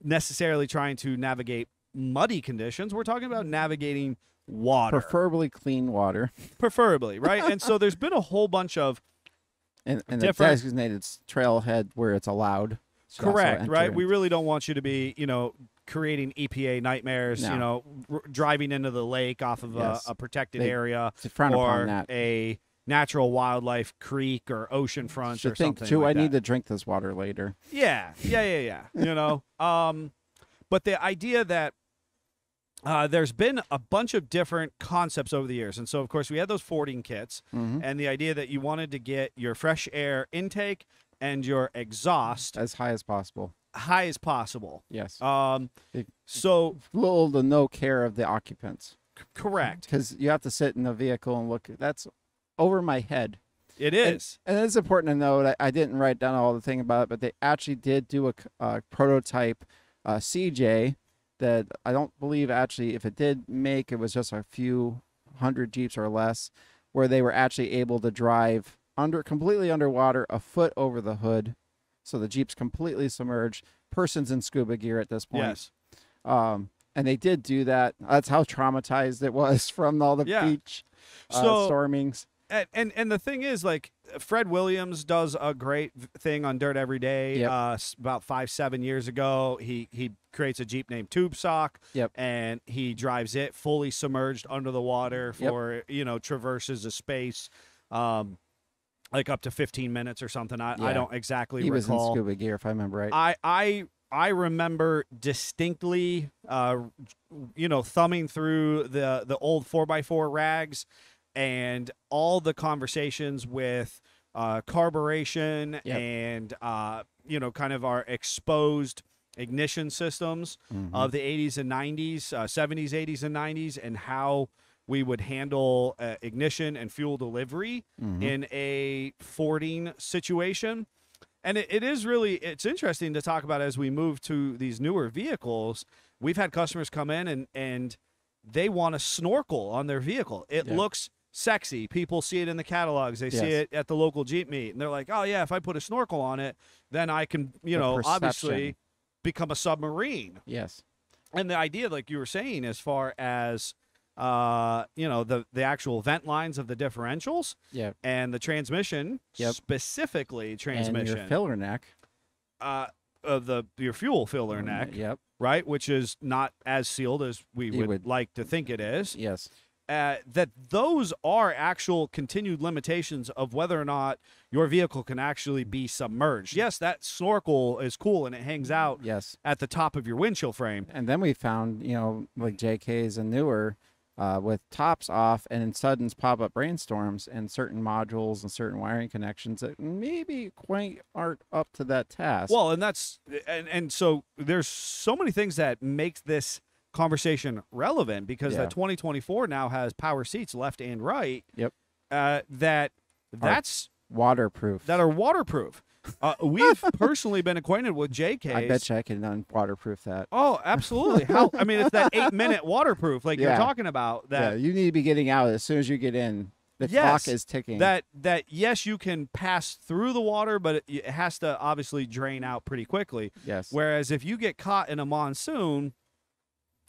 necessarily trying to navigate muddy conditions. We're talking about navigating water, Preferably clean water. preferably, right? And so there's been a whole bunch of And a Different- designated trailhead where it's allowed. to also correct, enter right? in. We really don't want you to be, creating EPA nightmares, No. driving into the lake off of Yes. a protected They area to frown or upon that. a natural wildlife creek or ocean front Should or think something too. like I need that. to drink this water later. Yeah. But the idea that there's been a bunch of different concepts over the years. And so, of course, we had those fording kits Mhm. and the idea that you wanted to get your fresh air intake and your exhaust As high as possible. high as possible. Yes. Big- So, Little to no care of the occupants. correct. Because you have to sit in the vehicle and look. That's over my head. It is. And it's important to note, I didn't write down all the thing about it, but they actually did do a prototype CJ that I don't believe actually, if it did make, it was just a few hundred Jeeps or less, where they were actually able to drive completely underwater, a foot over the hood. So the Jeep's completely submerged. Person's in scuba gear at this point. Yes. And they did do that. That's how traumatized it was from all the Yeah. beach So- stormings. And the thing is, like, Fred Williams does a great thing on Dirt Every Day. Yep. About 5-7 years ago, he creates a Jeep named Tube Sock. Yep. And he drives it fully submerged under the water Yep. for traverses a space, like up to 15 minutes or something. I Yeah. don't exactly He was in recall. scuba gear, if I remember right. I remember distinctly, thumbing through the old 4x4 rags and all the conversations with carburation Yep. and kind of our exposed ignition systems Mhm. of the 80s and 90s, 70s, 80s, and 90s, and how we would handle ignition and fuel delivery Mhm. in a fording situation. And it's interesting to talk about as we move to these newer vehicles. We've had customers come in and they want to snorkel on their vehicle. It Yeah. looks sexy. People see it in the catalogs. They see Yes. it at the local Jeep meet, and they're like, "Oh yeah, if I put a snorkel on it, then I can, The obviously perception. become a submarine." Yes. And the idea, like you were saying, as far as the actual vent lines of the differentials Yeah. and the transmission, Yep. specifically And transmission, your filler neck. of your fuel filler neck, Yep. right, which is not as sealed as we You would would- like to think it is. Yes. That those are actual continued limitations of whether or not your vehicle can actually be submerged. Yes, that snorkel is cool and it hangs out Yes. at the top of your windshield frame. And then we found, like JKs and newer, with tops off and sudden pop-up brainstorms and certain modules and certain wiring connections that maybe quite aren't up to that task. Well, and so there's so many things that makes this conversation relevant because Yeah. that 2024 now has power seats left and right. Yep. That's Waterproof. that are waterproof. We've personally been acquainted with JKs. I bet you I can waterproof that. Oh, absolutely. I mean, it's that 8-minute waterproof, like you're Yeah. talking about. Yeah, That you need to be getting out as soon as you get in. The Yes, clock is ticking. that yes, you can pass through the water, but it has to obviously drain out pretty quickly. yes. Whereas if you get caught in a monsoon,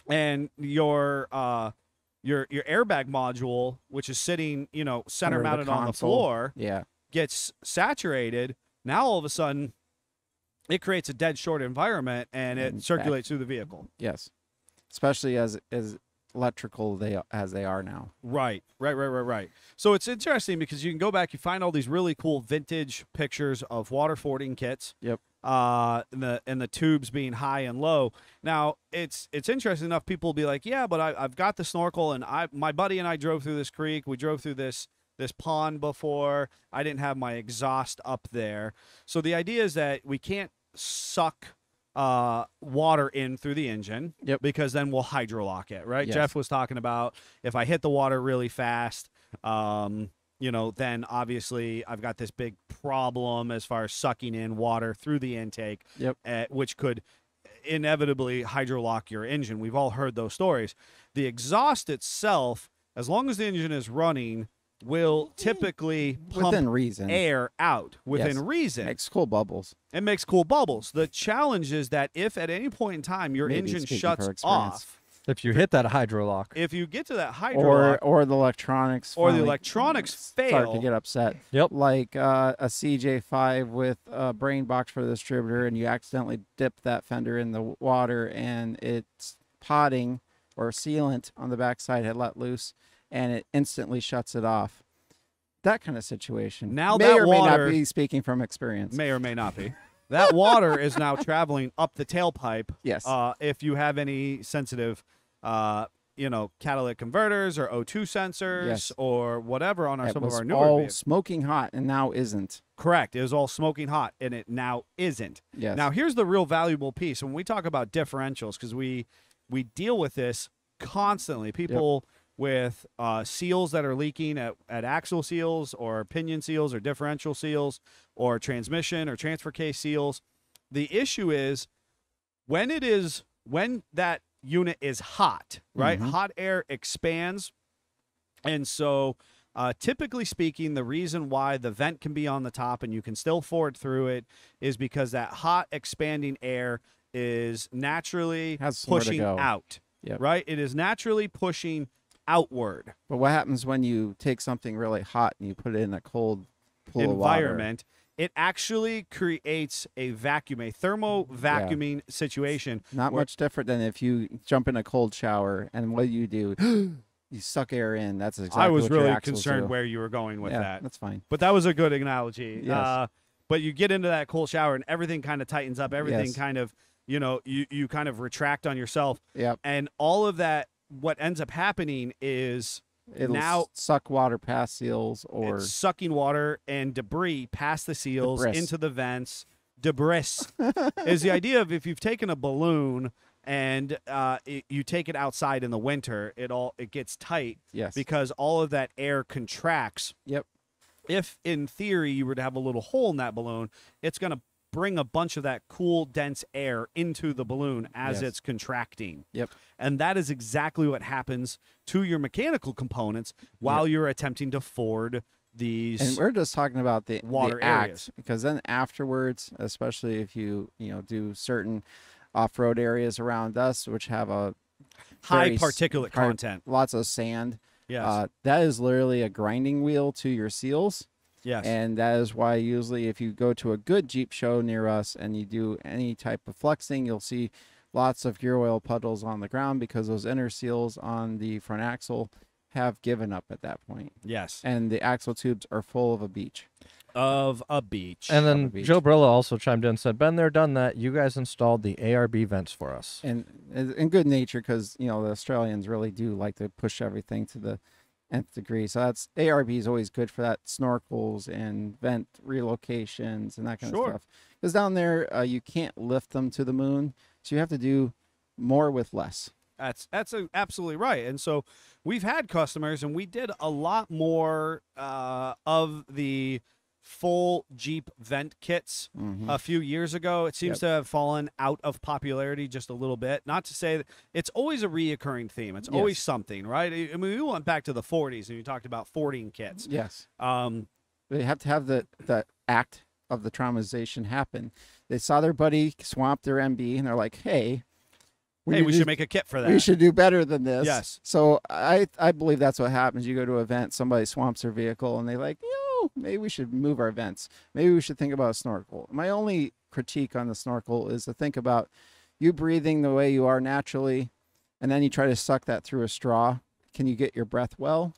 and your airbag module, which is sitting, center Under the mounted on the console. floor, Yeah. gets saturated, now all of a sudden it creates a dead short environment and it And circulates through the vehicle. Yes. Especially as electrical as they are now. Right. So it's interesting because you can go back, you find all these really cool vintage pictures of water fording kits. Yep. And the tubes being high and low. Now it's interesting enough. People will be like, yeah, but I've got the snorkel, and my buddy and I drove through this creek. We drove through this pond before. I didn't have my exhaust up there. So the idea is that we can't suck water in through the engine. Yep. Because then we'll hydrolock it, right? Yes. Jeff was talking about if I hit the water really fast, then obviously I've got this big problem as far as sucking in water through the intake, Yep. which could inevitably hydrolock your engine. We've all heard those stories. The exhaust itself, as long as the engine is running, will typically pump Within reason. air out within Yes. reason. Makes cool bubbles. It makes cool bubbles. The challenge is that if at any point in time your Maybe engine speaking shuts for experience. off, If you hit that hydrolock, if you get to that hydrolock Or the electronics. or the finally electronics start fail, to get upset. Yep. Like a CJ5 with a brain box for the distributor, and you accidentally dip that fender in the water, and it's potting or sealant on the backside had let loose, and it instantly shuts it off. That kind of situation. Now may that or may water- not be speaking from experience. may or may not be. That water is now traveling up the tailpipe. Yes. If you have any sensitive, catalytic converters or O2 sensors Yes. or whatever on it some was of our newer all vehicles. smoking hot, and now isn't. Correct. It was all smoking hot, and it now isn't. Yes. Now, here's the real valuable piece. When we talk about differentials, because we deal with this constantly. People with seals that are leaking at axle seals or pinion seals or differential seals or transmission or transfer case seals. The issue is when that unit is hot, right? Mhm. Hot air expands. And so typically speaking, the reason why the vent can be on the top and you can still ford through it is because that hot expanding air is naturally Has somewhere to pushing go. out, Yep. right? It is naturally pushing outward But what happens when you take something really hot and you put it in a cold pool of water? environment. It actually creates a vacuum, a thermo vacuuming situation. Not where- much different than if you jump in a cold shower and what do? You suck air in. That's exactly I was what your really axles concerned do. where you were going with yeah, that. that's fine. But that was a good analogy. Yes. But you get into that cold shower and everything kind of tightens up. Everything Yes. kind of, you kind of retract on yourself. Yep. And all of that, what ends up happening is It'll now suck water past seals or it's sucking water and debris past the seals Debris. into the vents. Debris is the idea of if you've taken a balloon and you take it outside in the winter, it gets tight yes. because all of that air contracts. Yep. If in theory you were to have a little hole in that balloon, it's going to bring a bunch of that cool, dense air into the balloon as Yes. it's contracting. Yep. And that is exactly what happens to your mechanical components while you're attempting to ford these. And we're just talking about the water act, areas. because then afterwards, especially if you do certain off-road areas around us which have a high very particulate content. lots of sand, Yes. that is literally a grinding wheel to your seals. Yes. And that is why usually if you go to a good Jeep show near us and you do any type of flexing, you'll see lots of gear oil puddles on the ground because those inner seals on the front axle have given up at that point. Yes. And the axle tubes are full of a beach. Of a beach. And then beach. Joe Brilla also chimed in and said, "Been there, done that. You guys installed the ARB vents for us." And in good nature, because the Australians really do like to push everything to the nth degree. So that's ARB is always good for that, snorkels and vent relocations and that kind Sure. of stuff. Because down there, you can't lift them to the moon, so you have to do more with less. That's absolutely right. And so we've had customers, and we did a lot more of the full Jeep vent kits a few years ago. It seems Yep. to have fallen out of popularity just a little bit. Not to say that it's always a reoccurring theme. It's always Yes. something, right? I mean, we went back to the 40s, and you talked about fording kits. Yes. Um, They have to have the act of the traumatization happen. They saw their buddy swamp their MB, and they're like, "Hey, hey, we should make a kit for that. We should do better than this." Yes. So I believe that's what happens. You go to an event, somebody swamps their vehicle, and they like, maybe we should move our vents. Maybe we should think about a snorkel. My only critique on the snorkel is to think about you breathing the way you are naturally, and then you try to suck that through a straw. Can you get your breath well?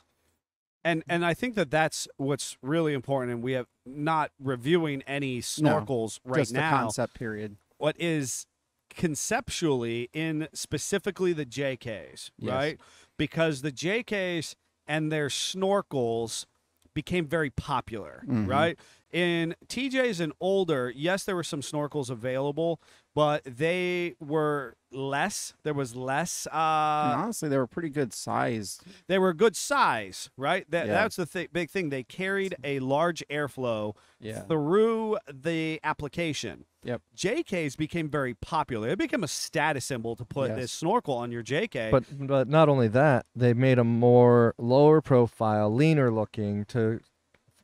And I think that that's what's really important. And we have not reviewing any snorkels right Just now. the concept period. What is conceptually in specifically the JKs, Yes. right? Because the JKs and their snorkels became very popular, Mhm. right? In TJs and older, yes, there were some snorkels available, but they were less. There was less. And honestly, they were pretty good size. They were good size, right? Yeah. That's the big thing. They carried a large airflow Yeah. through the application. Yep. JKs became very popular. It became a status symbol to put Yes. this snorkel on your JK. But not only that, they made them more lower profile, leaner looking to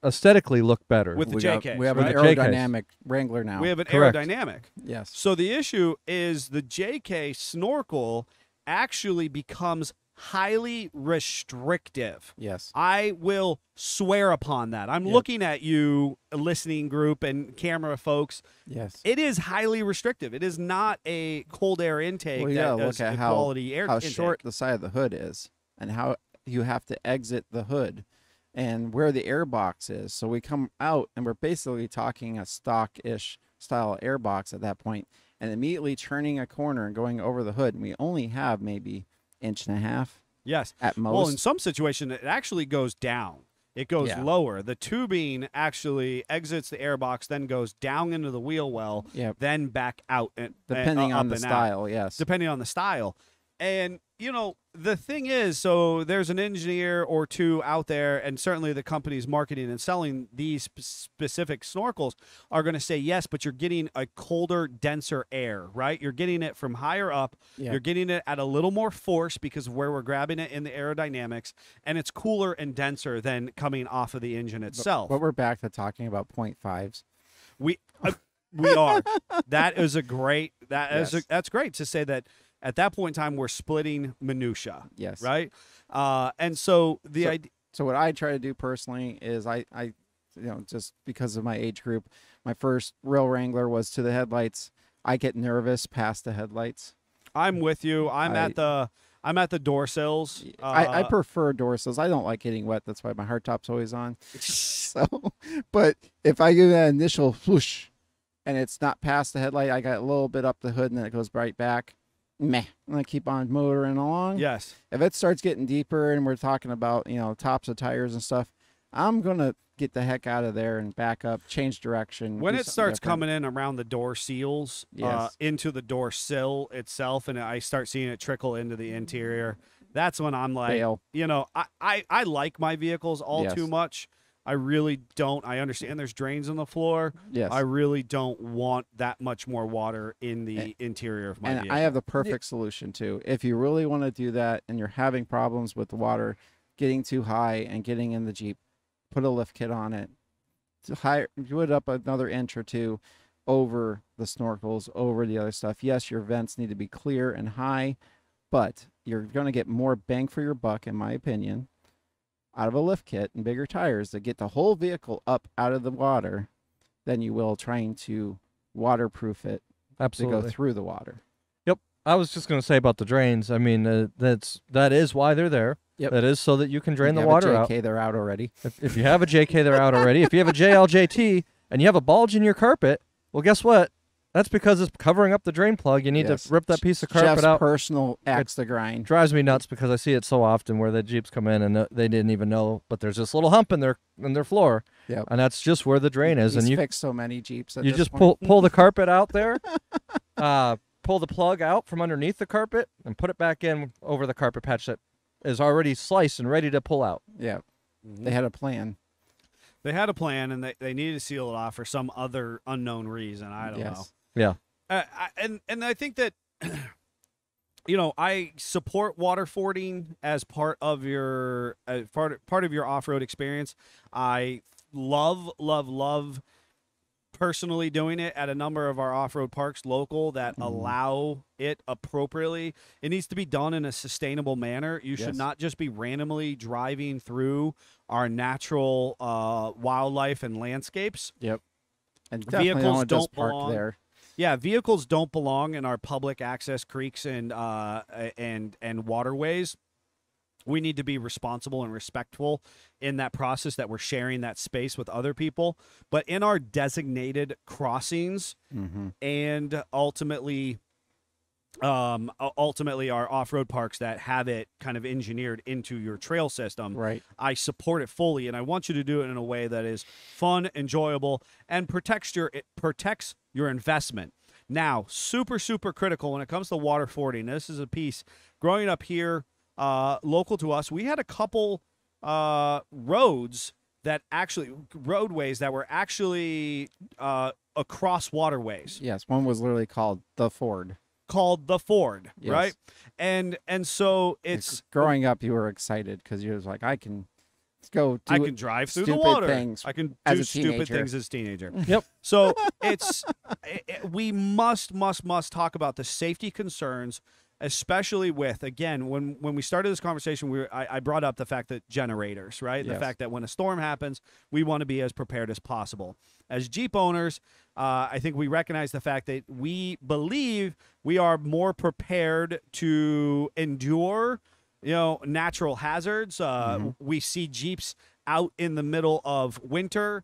aesthetically look better. With the we JKs, we have right? an JKs. aerodynamic Wrangler now. we have an Correct. aerodynamic. Yes. So the issue is the JK snorkel actually becomes highly restrictive. Yes. I will swear upon that. I'm Yep. looking at you, listening group and camera folks. Yes. It is highly restrictive. It is not a cold air intake Well, you that gotta does look at a how quality air intake. short the side of the hood is and how you have to exit the hood and where the air box is. So we come out and we're basically talking a stock-ish style air box at that point, and immediately turning a corner and going over the hood. And we only have maybe 1.5 inches Yes. at most. Well, in some situation, it actually goes down. It goes Yeah. lower. The tubing actually exits the airbox, then goes down into the wheel well, Yep. then back out. And, Depending up on the and out. style, yes. Depending on the style. And, the thing is, so there's an engineer or two out there, and certainly the companies marketing and selling these specific snorkels are going to say, yes, but you're getting a colder, denser air, right? You're getting it from higher up. Yeah. You're getting it at a little more force because of where we're grabbing it in the aerodynamics, and it's cooler and denser than coming off of the engine itself. But we're back to talking about 0.5s. We are. That is a great. Yes. That's great to say that. At that point in time, we're splitting minutia, Yes. right? And so the idea. So what I try to do personally is I just because of my age group, my first real Wrangler was to the headlights. I get nervous past the headlights. I'm with you. I'm at the door sills. I prefer door sills. I don't like getting wet. That's why my hardtop's always on. So, but if I do that initial whoosh and it's not past the headlight, I got a little bit up the hood and then it goes right back. Meh. I'm gonna keep on motoring along. Yes. If it starts getting deeper and we're talking about tops of tires and stuff, I'm gonna get the heck out of there and back up, change direction. When do it something starts different. coming in around the door seals, Yes. into the door sill itself, and I start seeing it trickle into the interior, that's when I'm like, Bail. I like my vehicles all Yes. too much. I really don't. I understand there's drains on the floor. Yes. I really don't want that much more water in the interior of my And vehicle. I have the perfect solution too. If you really want to do that and you're having problems with the water getting too high and getting in the Jeep, put a lift kit on it. Do it up another inch or two over the snorkels, over the other stuff. Yes, your vents need to be clear and high, but you're going to get more bang for your buck, in my opinion, out of a lift kit and bigger tires to get the whole vehicle up out of the water than you will trying to waterproof it to Absolutely. go through the water. I was just going to say about the drains. I mean, that is why they're there. Yep. That is so that you can drain If the you water have out. a JK, they're out already. If you have a JK, they're out already. If you have a JLJT and you have a bulge in your carpet, well, guess what? That's because it's covering up the drain plug. You need Yes. to rip that piece of carpet Jeff's out. personal axe to grind. Drives me nuts because I see it so often where the Jeeps come in and they didn't even know, but there's this little hump in their floor, Yep. and that's just where the drain is. He's And you fixed so many Jeeps. At you this just point. pull the carpet out there, pull the plug out from underneath the carpet, and put it back in over the carpet patch that is already sliced and ready to pull out. Yeah, they had a plan. They had a plan, and they needed to seal it off for some other unknown reason. I don't know. Yes. Yeah. And I think that I support water fording as part of your part of your off-road experience. I love personally doing it at a number of our off-road parks local that allow it appropriately. It needs to be done in a sustainable manner. You should Yes. not just be randomly driving through our natural wildlife and landscapes. Yep. And definitely Vehicles no one just don't park belong. there. Yeah, vehicles don't belong in our public access creeks and waterways. We need to be responsible and respectful in that process that we're sharing that space with other people. But in our designated crossings and ultimately our off-road parks that have it kind of engineered into your trail system, Right. I support it fully, and I want you to do it in a way that is fun, enjoyable, and protects your investment. Now, super critical when it comes to water fording. This is a piece growing up here, local to us. We had a couple roadways that were actually across waterways. Yes, one was literally called the Ford. Called the Ford, Yes. right? And so it's Growing up, you were excited because you was like, I can go. I can drive through the stupid water. things I can as do a stupid teenager. things as a teenager. Yep. So we must talk about the safety concerns, especially with, again, when we started this conversation, I brought up the fact that generators, right? The Yes. fact that when a storm happens, we want to be as prepared as possible. As Jeep owners, I think we recognize the fact that we believe we are more prepared to endure, natural hazards. We see Jeeps out in the middle of winter,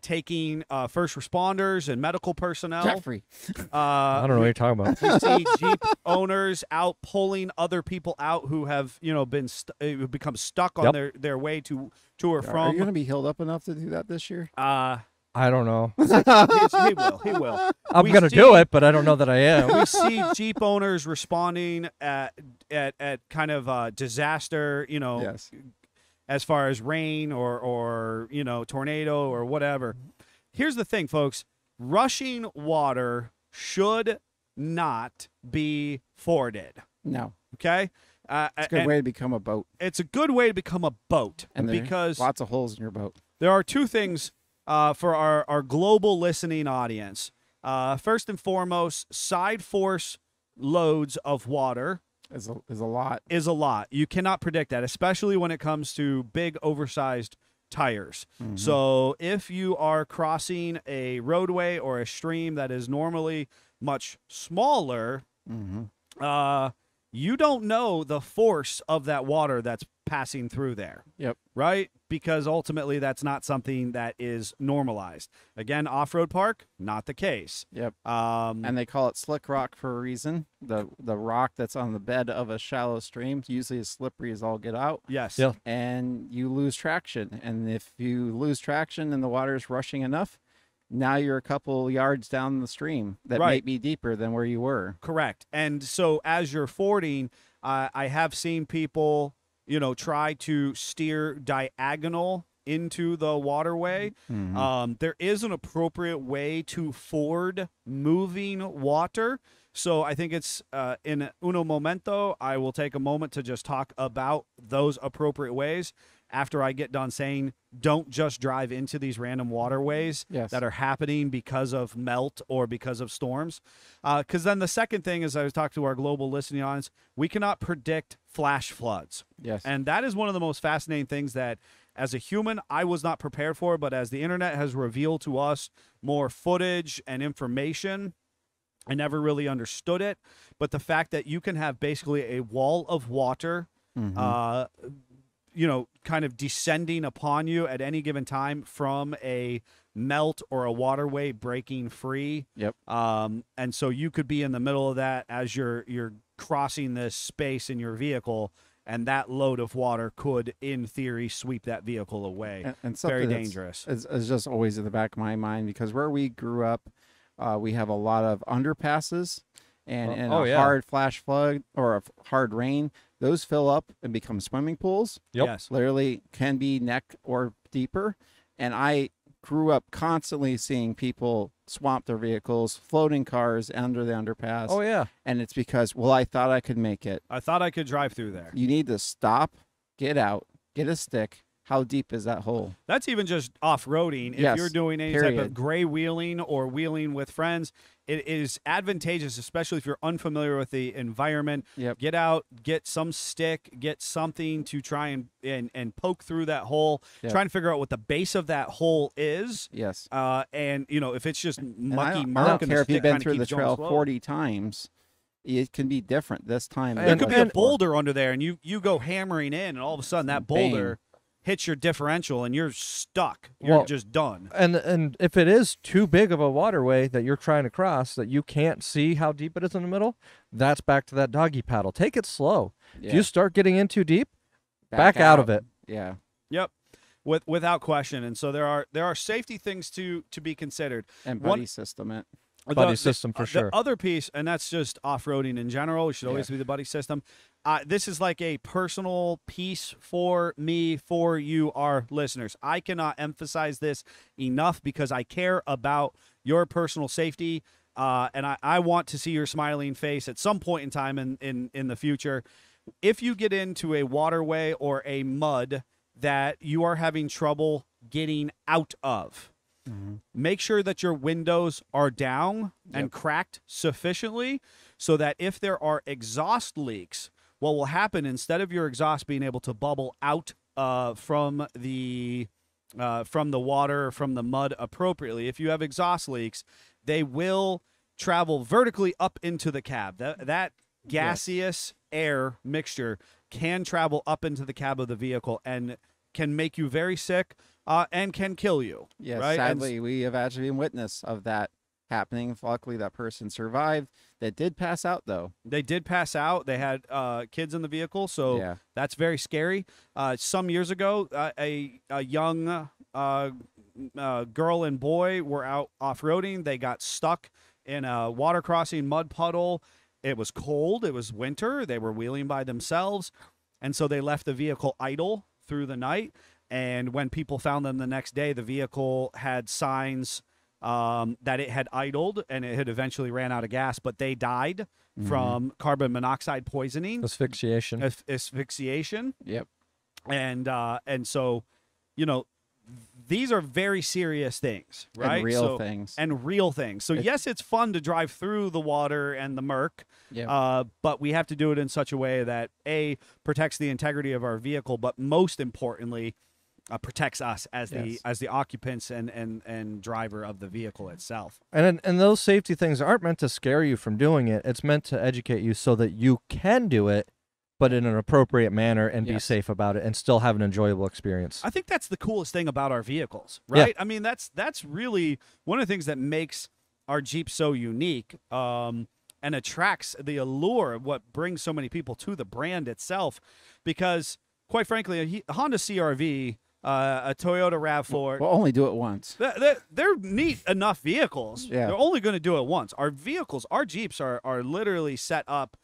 taking first responders and medical personnel. Jeffrey. I don't know what you're talking about. We see Jeep owners out pulling other people out who have, who become stuck on their way to or Are from. you going to be healed up enough to do that this year? I don't know. He will. I'm We gonna see- do it, but I don't know that I am. We see Jeep owners responding at kind of disaster, Yes. as far as rain or tornado or whatever. Here's the thing, folks. Rushing water should not be forded. No. Okay? It's a good way to become a boat. It's a good way to become a boat And there because lots of holes in your boat. there are two things for our global listening audience. First and foremost, side force loads of water Is a lot. is a lot. You cannot predict that, especially when it comes to big, oversized tires. So if you are crossing a roadway or a stream that is normally much smaller, you don't know the force of that water that's passing through there. Yep. Right? Because ultimately that's not something that is normalized. Again, off-road park, not the case. Yep. Um, And they call it slick rock for a reason. The rock that's on the bed of a shallow stream usually is slippery as all get out, yes. Yeah. and you lose traction. And if you lose traction and the water is rushing enough, now you're a couple yards down the stream that may Right. be deeper than where you were. Correct. And so as you're fording, I have seen people, try to steer diagonal into the waterway. There is an appropriate way to ford moving water. So I think it's in uno momento, I will take a moment to just talk about those appropriate ways after I get done saying don't just drive into these random waterways that are happening because of melt or because of storms. Because then the second thing is I was talking to our global listening audience, we cannot predict flash floods. Yes. And that is one of the most fascinating things that as a human, I was not prepared for, but as the internet has revealed to us more footage and information, I never really understood it. But the fact that you can have basically a wall of water, kind of descending upon you at any given time from a melt or a waterway breaking free. Yep. And so you could be in the middle of that as you're crossing this space in your vehicle, and that load of water could, in theory, sweep that vehicle away. And very something dangerous. is just always in the back of my mind, because where we grew up, we have a lot of underpasses, and in a hard flash flood or a hard rain, those fill up and become swimming pools. Yep. Yes. Literally can be neck or deeper. And I grew up constantly seeing people swamp their vehicles, floating cars under the underpass. Oh, yeah. And it's because, well, I thought I could make it. I thought I could drive through there. You need to stop, get out, get a stick. How deep is that hole? That's even just off-roading. If Yes, you're doing any type of period. gray wheeling or wheeling with friends, it is advantageous, especially if you're unfamiliar with the environment. Yep. Get out, get some stick, get something to try and poke through that hole. Yep. Try and figure out what the base of that hole is. Yes. And, if it's just And mucky I murk don't and care the if you've stick been kinda through the keeps going trail slow. 40 times. It can be different this time. There than could be the a night before. boulder under there, and you go hammering in, and all of a sudden that boulder hits your differential, and you're stuck. You're Well, just done. And if it is too big of a waterway that you're trying to cross that you can't see how deep it is in the middle, that's back to that doggy paddle. Take it slow. If Yeah. you start getting in too deep, back out of it. Yeah. Yep, without question. And so there are safety things to be considered. And One- buddy system it. Buddy system for sure. The other piece, and that's just off-roading in general. It should always be the buddy system. This is like a personal piece for me, for you, our listeners. I cannot emphasize this enough because I care about your personal safety, and I want to see your smiling face at some point in time in the future. If you get into a waterway or a mud that you are having trouble getting out of, make sure that your windows are down and cracked sufficiently so that if there are exhaust leaks, what will happen, instead of your exhaust being able to bubble out from the water, from the mud appropriately, if you have exhaust leaks, they will travel vertically up into the cab. That gaseous air mixture can travel up into the cab of the vehicle and can make you very sick and can kill you. Yes, right? sadly, we have actually been witness of that happening. Luckily, that person survived. That did pass out, though. They did pass out. They had kids in the vehicle, so Yeah. that's very scary. Some years ago, a young girl and boy were out off-roading. They got stuck in a water crossing mud puddle. It was cold. It was winter. They were wheeling by themselves, and so they left the vehicle idle through the night. And when people found them the next day, the vehicle had signs that it had idled and it had eventually ran out of gas, but they died from carbon monoxide poisoning, Asphyxiation. asphyxiation. Yep. And so, these are very serious things, right? And real So- things. And real things. So yes, it's fun to drive through the water and the murk, Yep. but we have to do it in such a way that A, protects the integrity of our vehicle, but most importantly, protects us as the occupants and driver of the vehicle itself. And those safety things aren't meant to scare you from doing it. It's meant to educate you so that you can do it, but in an appropriate manner and be Yes. safe about it and still have an enjoyable experience. I think that's the coolest thing about our vehicles, Yeah. right? I mean, that's really one of the things that makes our Jeep so unique and attracts the allure of what brings so many people to the brand itself. Because, quite frankly, a Honda CR-V, a Toyota RAV4, We'll only do it once. they're neat enough vehicles. Yeah. They're only going to do it once. Our vehicles, our Jeeps are literally set up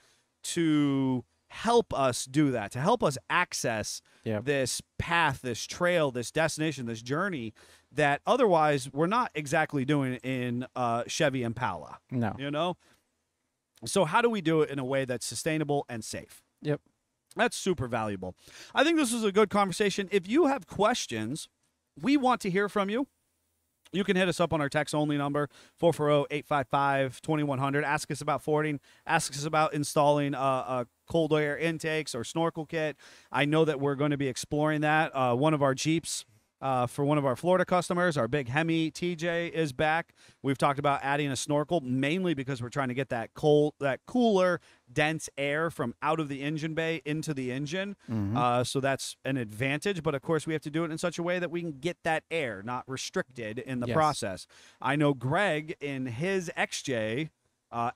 to help us do that, to help us access Yep. this path, this trail, this destination, this journey that otherwise we're not exactly doing in Chevy Impala, No. you know? So how do we do it in a way that's sustainable and safe? Yep. That's super valuable. I think this was a good conversation. If you have questions, we want to hear from you. You can hit us up on our text-only number, 440-855-2100. Ask us about fording. Ask us about installing cold air intakes or snorkel kit. I know that we're going to be exploring that. One of our Jeeps for one of our Florida customers, our big Hemi TJ is back. We've talked about adding a snorkel, mainly because we're trying to get that cooler, dense air from out of the engine bay into the engine. So that's an advantage. But, of course, we have to do it in such a way that we can get that air, not restricted in the Yes. process. I know Greg, in his XJ,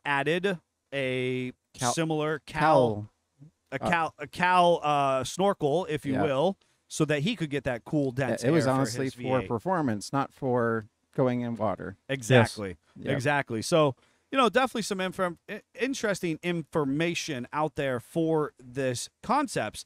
added a similar cowl snorkel, if you Yeah. will, so that he could get that cool, dense It was air honestly for his for V8. performance, not for going in water. Exactly. Yep. Exactly. So, definitely some interesting information out there for this concepts.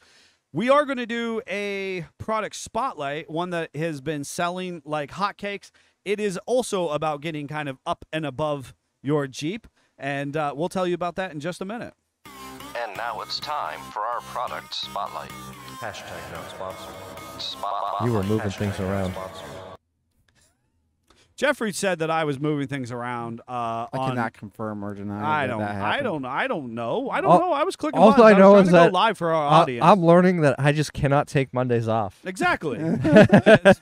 We are going to do a product spotlight, one that has been selling like hotcakes. It is also about getting kind of up and above your Jeep, and we'll tell you about that in just a minute. And now it's time for our product spotlight. Hashtag not sponsored. Spotlight. You were moving Hashtag things not around. sponsored. Jeffrey said that I was moving things around. I on, cannot confirm or deny. I that don't. that I happened. don't. I don't know. I don't All- know. I was clicking. all buttons. I know was is trying to that go live for our I, audience. I'm learning that I just cannot take Mondays off. Exactly. Or you have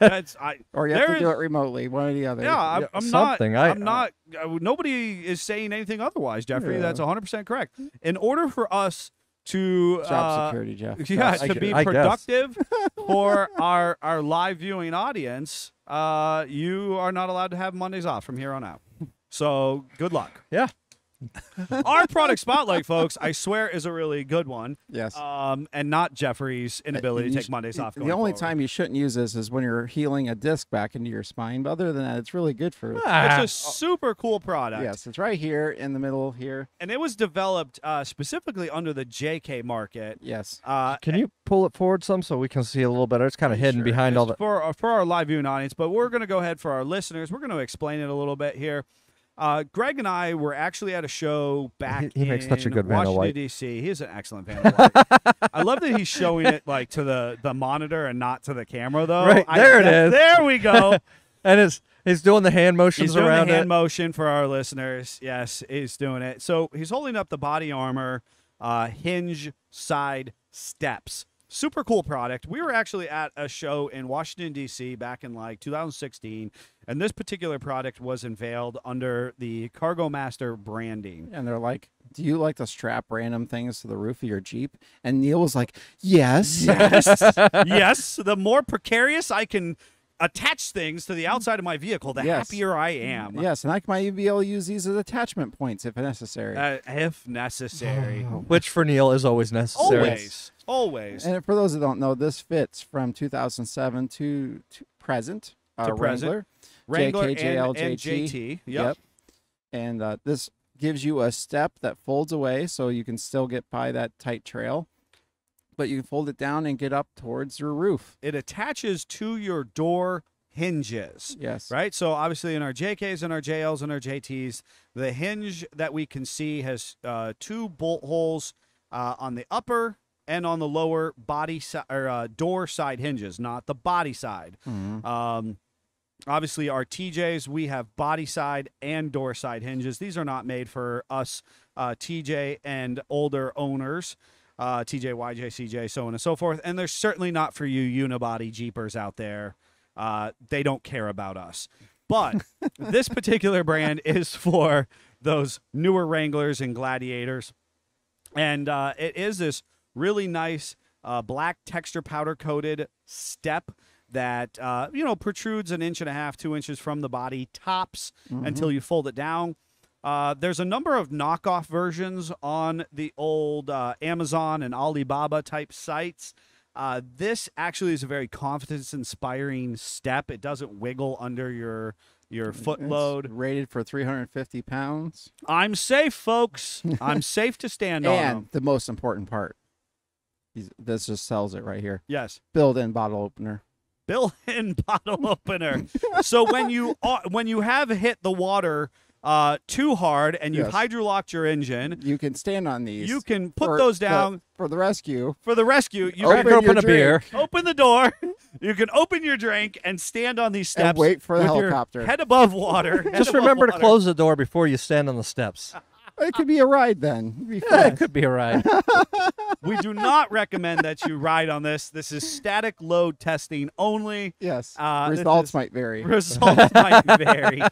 there to do is- it remotely, one or the other. Yeah, I'm Yeah, not. something. I'm not. Nobody is saying anything otherwise, Jeffrey. Yeah. That's 100% correct. In order for us to Job security, Jeff. yeah, Job to be I guess. productive for our live viewing audience, you are not allowed to have Mondays off from here on out. So good luck. Yeah. Our product spotlight, folks, I swear is a really good one. Yes. And not Jeffrey's inability to You take sh- Mondays off. The going only forward. time you shouldn't use this is when you're healing a disc back into your spine. But other than that, it's really good for. Ah. It's a super cool product. Yes, it's right here in the middle here. And it was developed specifically under the JK market. Yes. Can you pull it forward some so we can see a little better? It's kind of hidden Sure. behind all the. for our live viewing audience, but we're going to go ahead for our listeners. We're going to explain it a little bit here. Greg and I were actually at a show back He makes such a in good Vanna Washington, White. D.C. He's an excellent Vanna White. I love that he's showing it like to the monitor and not to the camera, though. Right, there it is. There we go. And he's doing the hand motions He's doing around the hand it. motion for our listeners. Yes, he's doing it. So he's holding up the body armor hinge side steps. Super cool product. We were actually at a show in Washington, D.C. back in like 2016, and this particular product was unveiled under the Cargo Master branding. And they're like, "Do you like to strap random things to the roof of your Jeep?" And Neil was like, "Yes." Yes. Yes. The more precarious I can attach things to the outside of my vehicle, the Yes. happier I am. Yes, and I might even be able to use these as attachment points if necessary. If necessary. Which for Neil is always necessary. Always. Always. And for those that don't know, this fits from 2007 to present. To present. Wrangler Wrangler JK, and JLJT. JT. Yep. And this gives you a step that folds away so you can still get by that tight trail. But you can fold it down and get up towards your roof. It attaches to your door hinges. Yes. Right? So obviously in our JKs and our JLs and our JTs, the hinge that we can see has two bolt holes on the upper and on the lower body or door side hinges, not the body side. Obviously, our TJs, we have body side and door side hinges. These are not made for us TJ and older owners, TJ, YJ, CJ, so on and so forth. And they're certainly not for you unibody Jeepers out there. They don't care about us. But this particular brand is for those newer Wranglers and Gladiators. And it is this really nice black texture powder coated step that protrudes 1.5 inches, 2 inches from the body, tops until you fold it down. There's a number of knockoff versions on the old Amazon and Alibaba type sites. This actually is a very confidence-inspiring step. It doesn't wiggle under your foot It's load. rated for 350 pounds. I'm safe, folks. I'm safe to stand on And them. the most important part, This just sells it right here. Yes. Built-in bottle opener. Built-in bottle opener. So when you have hit the water too hard and you've Yes. hydrolocked your engine, You can stand on these. you can put for those the- down for the rescue. for the rescue. You Open can your open a beer. open the door. You can open your drink and stand on these steps And wait for the with your helicopter. head above water. head Just above remember to water. close the door before you stand on the steps. It could be a ride then. It'd be Yeah, fun. it could be a ride. We do not recommend that you ride on this. This is static load testing only. Yes. This Results is- might vary. Results might vary.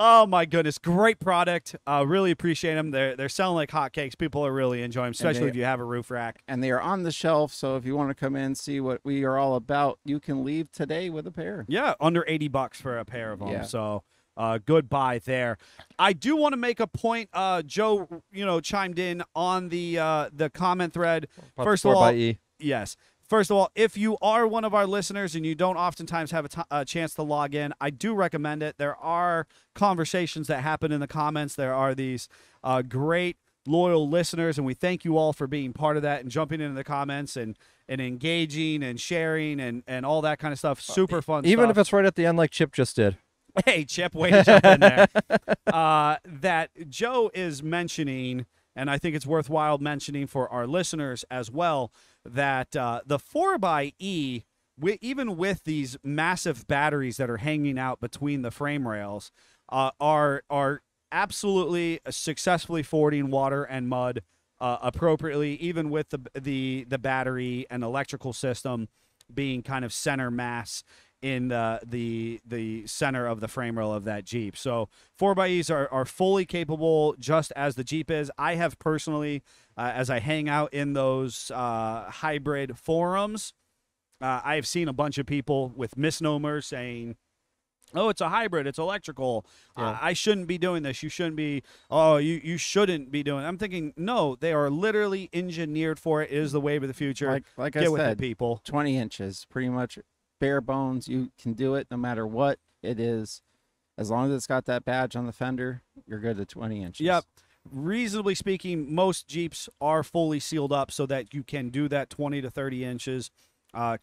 Oh my goodness, great product. Really appreciate them. They're selling like hotcakes. People are really enjoying them, especially they- if you have a roof rack. And they are on the shelf, so if you want to come in and see what we are all about, you can leave today with a pair. Yeah, under $80 for a pair of them. Yeah. So good buy there. I do want to make a point. Joe, chimed in on the comment thread. First of all, 4xe. yes. First of all, if you are one of our listeners and you don't oftentimes have a chance to log in, I do recommend it. There are conversations that happen in the comments. There are these great, loyal listeners, and we thank you all for being part of that and jumping into the comments and engaging and sharing and all that kind of stuff. Super fun Even stuff. if it's right at the end like Chip just did. Hey, Chip, way to jump in there. That Joe is mentioning, and I think it's worthwhile mentioning for our listeners as well, that the 4xe, even with these massive batteries that are hanging out between the frame rails, are absolutely successfully fording water and mud appropriately, even with the battery and electrical system being kind of center mass in the center of the frame rail of that Jeep. So 4xe's are fully capable, just as the Jeep is. I have personally, as I hang out in those hybrid forums, I have seen a bunch of people with misnomers saying, oh, it's a hybrid, it's electrical. Yeah. I shouldn't be doing this. You shouldn't be, you shouldn't be doing it. I'm thinking, no, they are literally engineered for it. It is the wave of the future. Like Get I with it, said, people. 20 inches, pretty much bare bones. You can do it no matter what it is. As long as it's got that badge on the fender, you're good at 20 inches. Yep. Reasonably speaking, most Jeeps are fully sealed up so that you can do that 20 to 30 inches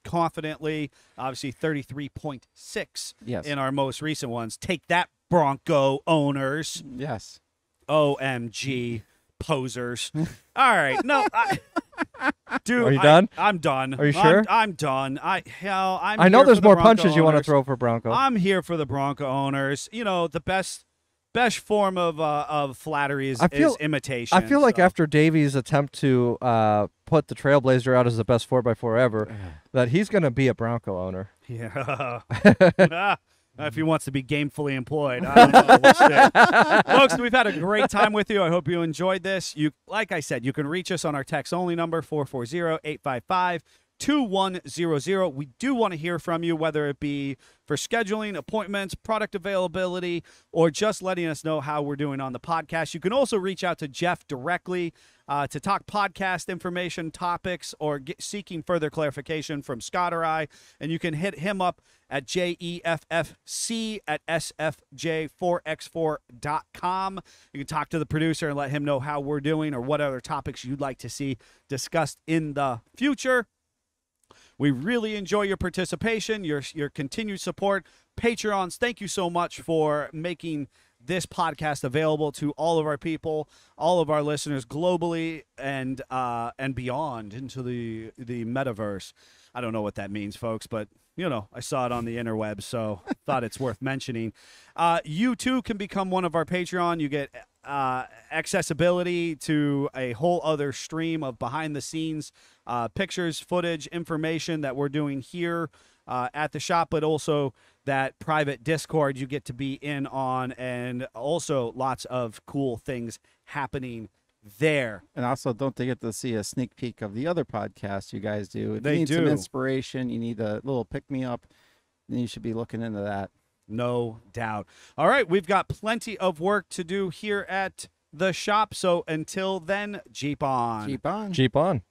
confidently. Obviously, 33.6 Yes. in our most recent ones. Take that, Bronco owners. Yes. OMG, posers. All right. No, dude. Are you done? I'm done. Are you sure? I'm done. I'm I know here there's for the more Bronco punches you want to owners. throw for Bronco. I'm here for the Bronco owners. The best form of flattery is imitation. I feel like so. after Davy's attempt to put the Trailblazer out as the best 4x4 ever, that he's going to be a Bronco owner. Yeah. If he wants to be gamefully employed, I don't know. We'll see. Folks, we've had a great time with you. I hope you enjoyed this. Like I said, you can reach us on our text-only number, 440-855-2100. We do want to hear from you, whether it be for scheduling, appointments, product availability, or just letting us know how we're doing on the podcast. You can also reach out to Jeff directly to talk podcast information, topics, or seeking further clarification from Scott or I. And you can hit him up at jeffc@sfj4x4.com. You can talk to the producer and let him know how we're doing or what other topics you'd like to see discussed in the future. We really enjoy your participation, your continued support. Patreons, thank you so much for making this podcast available to all of our people, all of our listeners globally and beyond into the metaverse. I don't know what that means, folks, but I saw it on the interwebs, so thought it's worth mentioning. You too can become one of our Patreon. You get accessibility to a whole other stream of behind the scenes pictures, footage, information that we're doing here at the shop, but also that private Discord you get to be in on, and also lots of cool things happening there. And also, don't they get to see a sneak peek of the other podcasts you guys do? If They you need some do. inspiration, you need a little pick-me-up, then you should be looking into that. No doubt. All right, we've got plenty of work to do here at the shop, so until then, Jeep on. Keep on. Jeep on.